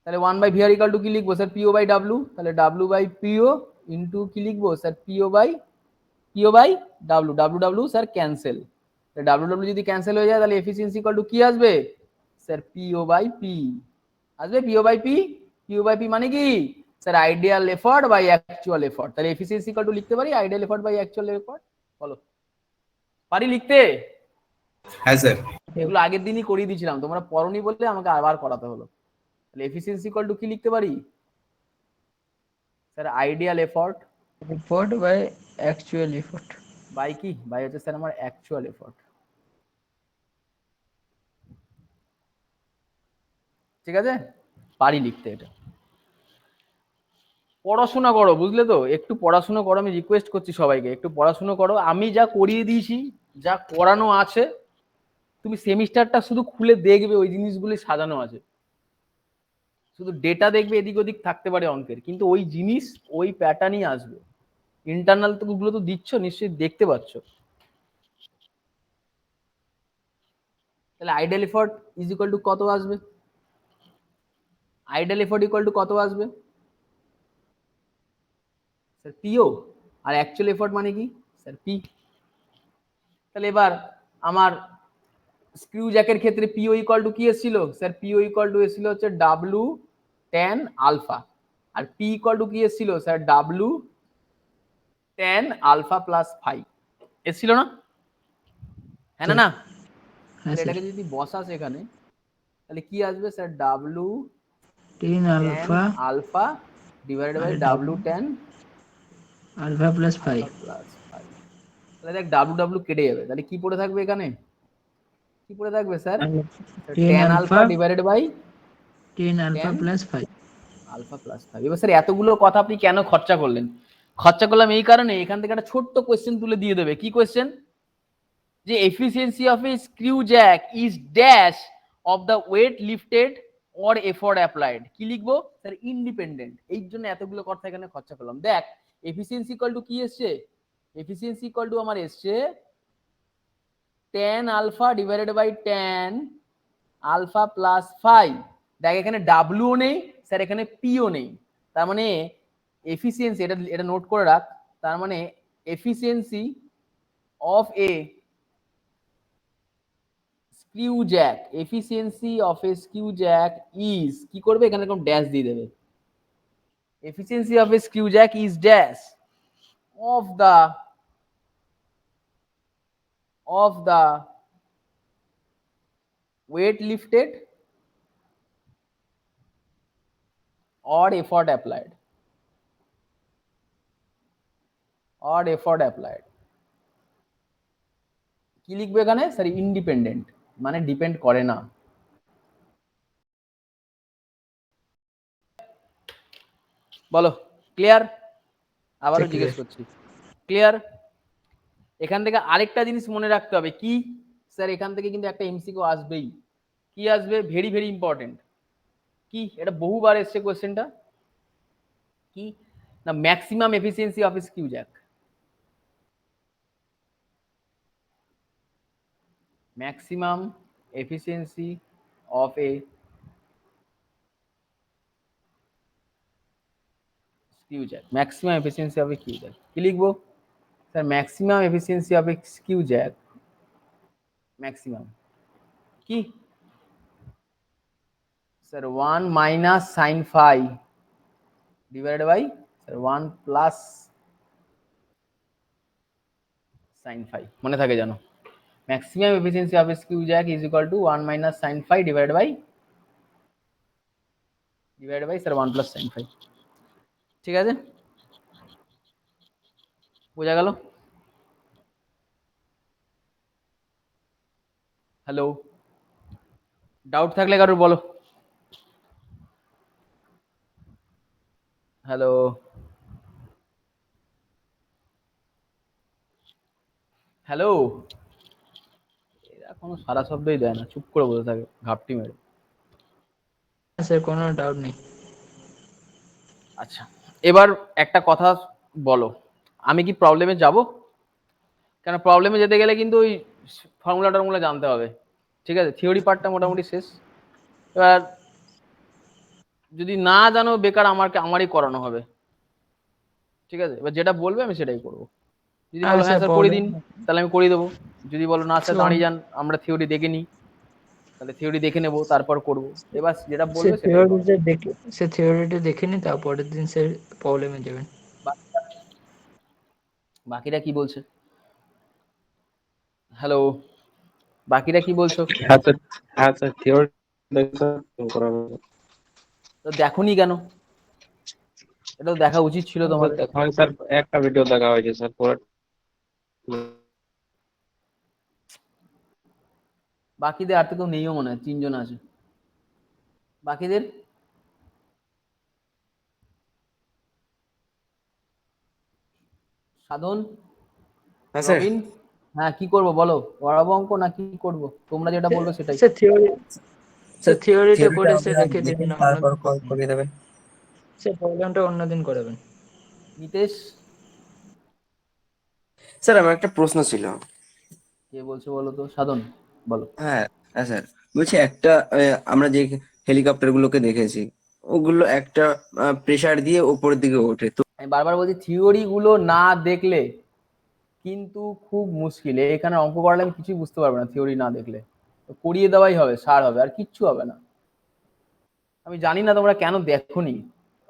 তাহলে 1 by V R equal to কি লিখবো স্যার, পিও বাই ডাব্লু, তাহলে ডাব্লু বাই পিও ইন্টু কি লিখবো sir, PO by W, W W sir cancel, W W যদি ক্যান্সেল হয়ে যায় তাহলে এফিসিয়েন্সি ইকুয়াল টু কি আসবে স্যার, পিও বাই পি আসবে, PO by P. PO by P মানে কি sir, ideal effort by actual effort. তাহলে এফিসিয়েন্সি ইকুয়াল টু লিখতে পারি ideal effort by actual effort, বলো পারি লিখতে? হ্যাঁ স্যার। এগুলো আগের দিনই করিয়ে দিয়েছিলাম, তোমরা পড়নি বললে আমাকে আবার করাতে হলো। তাহলে এফিসিয়েন্সি ইকুয়াল টু কি লিখতে পারি sir, ideal effort effort by actual effort. By কি, বাই হচ্ছে স্যার আমার অ্যাকচুয়াল এফর্ট। ঠিক আছে, পারি লিখতে এটা। পড়াশোনা করো, বুঝলে তো, একটু পড়াশোনা করো, আমি রিকোয়েস্ট করছি সবাইকে একটু পড়াশোনা করো। আমি যা করিয়ে দিয়েছি, যা করানো আছে, তুমি সেমিস্টারটা শুধু খুলে দেখবে, ওই জিনিসগুলি সাজানো আছে, শুধু ডেটা দেখবে, এদিক ওদিক থাকতে পারে অঙ্কের, কিন্তু ওই জিনিস ওই প্যাটার্নই আসবে। ইন্টারনাল তো গুলো তো দিচ্ছ, নিশ্চয়ই দেখতে পাচ্ছ। তাহলে ideal effort is equal to কত আসবে, আইডিয়াল এফর্ট ইকুয়াল টু কত আসবে স্যার, পিও। আর অ্যাকচুয়াল এফর্ট মানে কি স্যার, পি। তাহলে এবার আমার স্ক্রিউ জ্যাকের ক্ষেত্রে পিও ইকুয়াল টু কি এসেছিল স্যার, পিও ইকুয়াল টু এসেছিল হচ্ছে ডাব্লু ট্যান আলফা, আর পি ইকুয়াল টু কি এসেছিল sir, W tan alpha plus five এসেছিল না? হ্যাঁ না না? হ্যাঁ তাহলে স্যার। এটাকে যদি বসাস এখানে, তাহলে কি আসবে sir, W 10 tan alpha alpha divided by আর W tan alpha plus 5। Plus five. তাহলে দেখ ডাব্লু ডাব্লু কেটে যাবে, তাহলে কি পড়ে থাকবে এখানে, কি পড়ে থাকবে sir, 10 tan alpha alpha divided by 10 alpha 10 plus 5। Alpha plus five. এবার স্যার এতগুলো কথা আপনি কেন খরচা করলেন? খরচা করলাম এই কারণে, এখান থেকে একটা ছোট্ট কোয়েশ্চেন তুলে দিয়ে দেবে। কি কোয়েশ্চেন? যে efficiency of a screw jack is dash of the weight lifted or effort applied. কি লিখবো স্যার, ইন্ডিপেন্ডেন্ট। এই জন্য এতগুলো কথা এখানে খরচা করলাম। দেখ এফিসিয়েন্সি ইকুয়াল টু কি এসছে, এফিসিয়েন্সি ইকুয়াল টু আমার এসছে tan alpha divided by tan alpha plus five. দেখ এখানে ডাব্লিউ নেই স্যার, এখানে পিও নেই, তার মানে এফিসিয়েন্সি, এটা এটা নোট করে রাখ, তার মানে efficiency of a screw Jack, efficiency of a screw jack is, কি করবে এখানে এরকম ড্যাশ দিয়ে দেবে, efficiency of a screw jack is dash of the weight lifted or effort applied, কি লিখবে এখানে স্যার, ইন্ডিপেন্ডেন্ট, মানে ডিপেন্ড করে না। বলো ক্লিয়ার? আবারও Clear. জিজ্ঞেস করছি, ক্লিয়ার? এখান থেকে আরেকটা জিনিস মনে রাখতে হবে, কি স্যার এখান থেকে কিন্তু একটা এমসিকিউ আসবেই। কি আসবে? Very very important. কি? এটা বহুবার এসছে কোয়েশ্চেনটা। কি না, maximum efficiency of screw jack. Maximum efficiency of a screw jack. Maximum efficiency of a screw jack কি লিখবো sir? Maximum efficiency of a screw jack, maximum কি sir 1 minus sine phi divided by sir 1 plus sine phi. মনে থাকে জানো, maximum efficiency of screw jack is equal to 1 minus sine phi divided by sir 1 plus sine phi. ঠিক আছে, বোঝা গেল? হ্যালো, ডাউট থাকলে কারোর বলো। হ্যালো, হ্যালো, এরা কোনো সারা শব্দই দেয় না, চুপ করে বসে থাকে ঘাপটি মেরে। স্যার কোনো ডাউট নেই। আচ্ছা, এবার একটা কথা বলো, আমি কি প্রবলেমে যাব? কেন প্রবলেমে যেতে গেলে কিন্তু ওই ফর্মুলা জানতে হবে। ঠিক আছে, থিওরি পার্টটা মোটামুটি শেষ। এবার যদি না জানো বেকার আমারই করানো হবে। ঠিক আছে, এবার যেটা বলবে আমি সেটাই করবো। যদি বলো হ্যাঁ স্যার করে দিন, তাহলে আমি করে দেবো। যদি বলো না স্যার দাঁড়িয়ে যান, আমরা থিওরি দেখে নিই, তাহলে থিওরি দেখে নেবো, তারপর করবো। এবার যেটা বলবে সেটাই করবো। সে থিওরিটা দেখে নি, তারপরের দিন সে প্রবলেমে যাবেন। বাকিরা কি বলছে? হ্যালো, বাকিরা কি বলছো? হ্যাঁ স্যার থিওরি করাবো। তো দেখোনি কেন? এটা তো দেখা উচিত ছিল তোমাদের। হয় স্যার, একটা ভিডিও দেখা হয়েছে স্যার, পরে বাকিদের আর তো কেউ নেইও মনে হয়, 3 জন আছে। বাকিদের সাধন, হ্যাঁ স্যার। রবিন, হ্যাঁ কি করবো বলো? পড়াবো অঙ্ক না কি করবো? তোমরা যেটা বলবে সেটাই। সে থিওরিটা থিওরিটা করে সে আমরা রেখে দেখে দিবেন, তারপর কল করে দেবেন। সে প্রবলেমটা অন্যদিন করাবেন। নিতেশ, স্যার আমার একটা প্রশ্ন ছিল। কে বলছো বলো তো? সাধন বলো। হ্যাঁ হ্যাঁ স্যার, বলছি একটা আমরা যে হেলিকপ্টার গুলোকে দেখেছি, ওগুলো একটা প্রেসার দিয়ে ওপরের দিকে ওঠে, তো আমি বারবার বলছি থিওরি গুলো না দেখলে কিন্তু খুব মুশকিল। এখানে অঙ্ক করালে আমি কিছুই বুঝতে পারবো না থিওরি না দেখলে। তো করিয়ে দেওয়াই হবে, সার হবে, আর কিচ্ছু হবে না। আমি জানি না তোমরা কেন দেখোনি।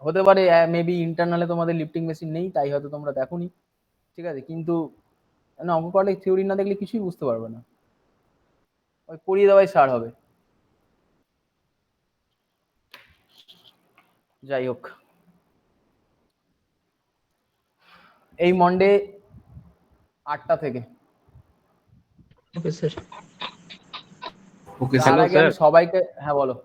হতে পারে মেবি ইন্টারনালে তোমাদের লিফটিং মেশিন নেই, তাই হয়তো তোমরা দেখোনি। ঠিক আছে, কিন্তু না, অঙ্ক করালে থিওরি না দেখলে কিছুই বুঝতে পারবে না। ওই করিয়ে দেওয়াই সার হবে। যাই হোক, এই মন্ডে 8টা থেকে। Okay sir. ওকে তার স্যার। আগে আমি সবাইকে, হ্যাঁ বলো।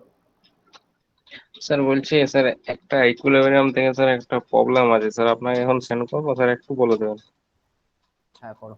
স্যার বলছি স্যার, একটা ইকুইলিব্রিয়াম থেকে স্যার একটা প্রবলেম আছে স্যার, আপনাকে এখন সেন্ড করবো স্যার, একটু বলে দেবেন। হ্যাঁ করো।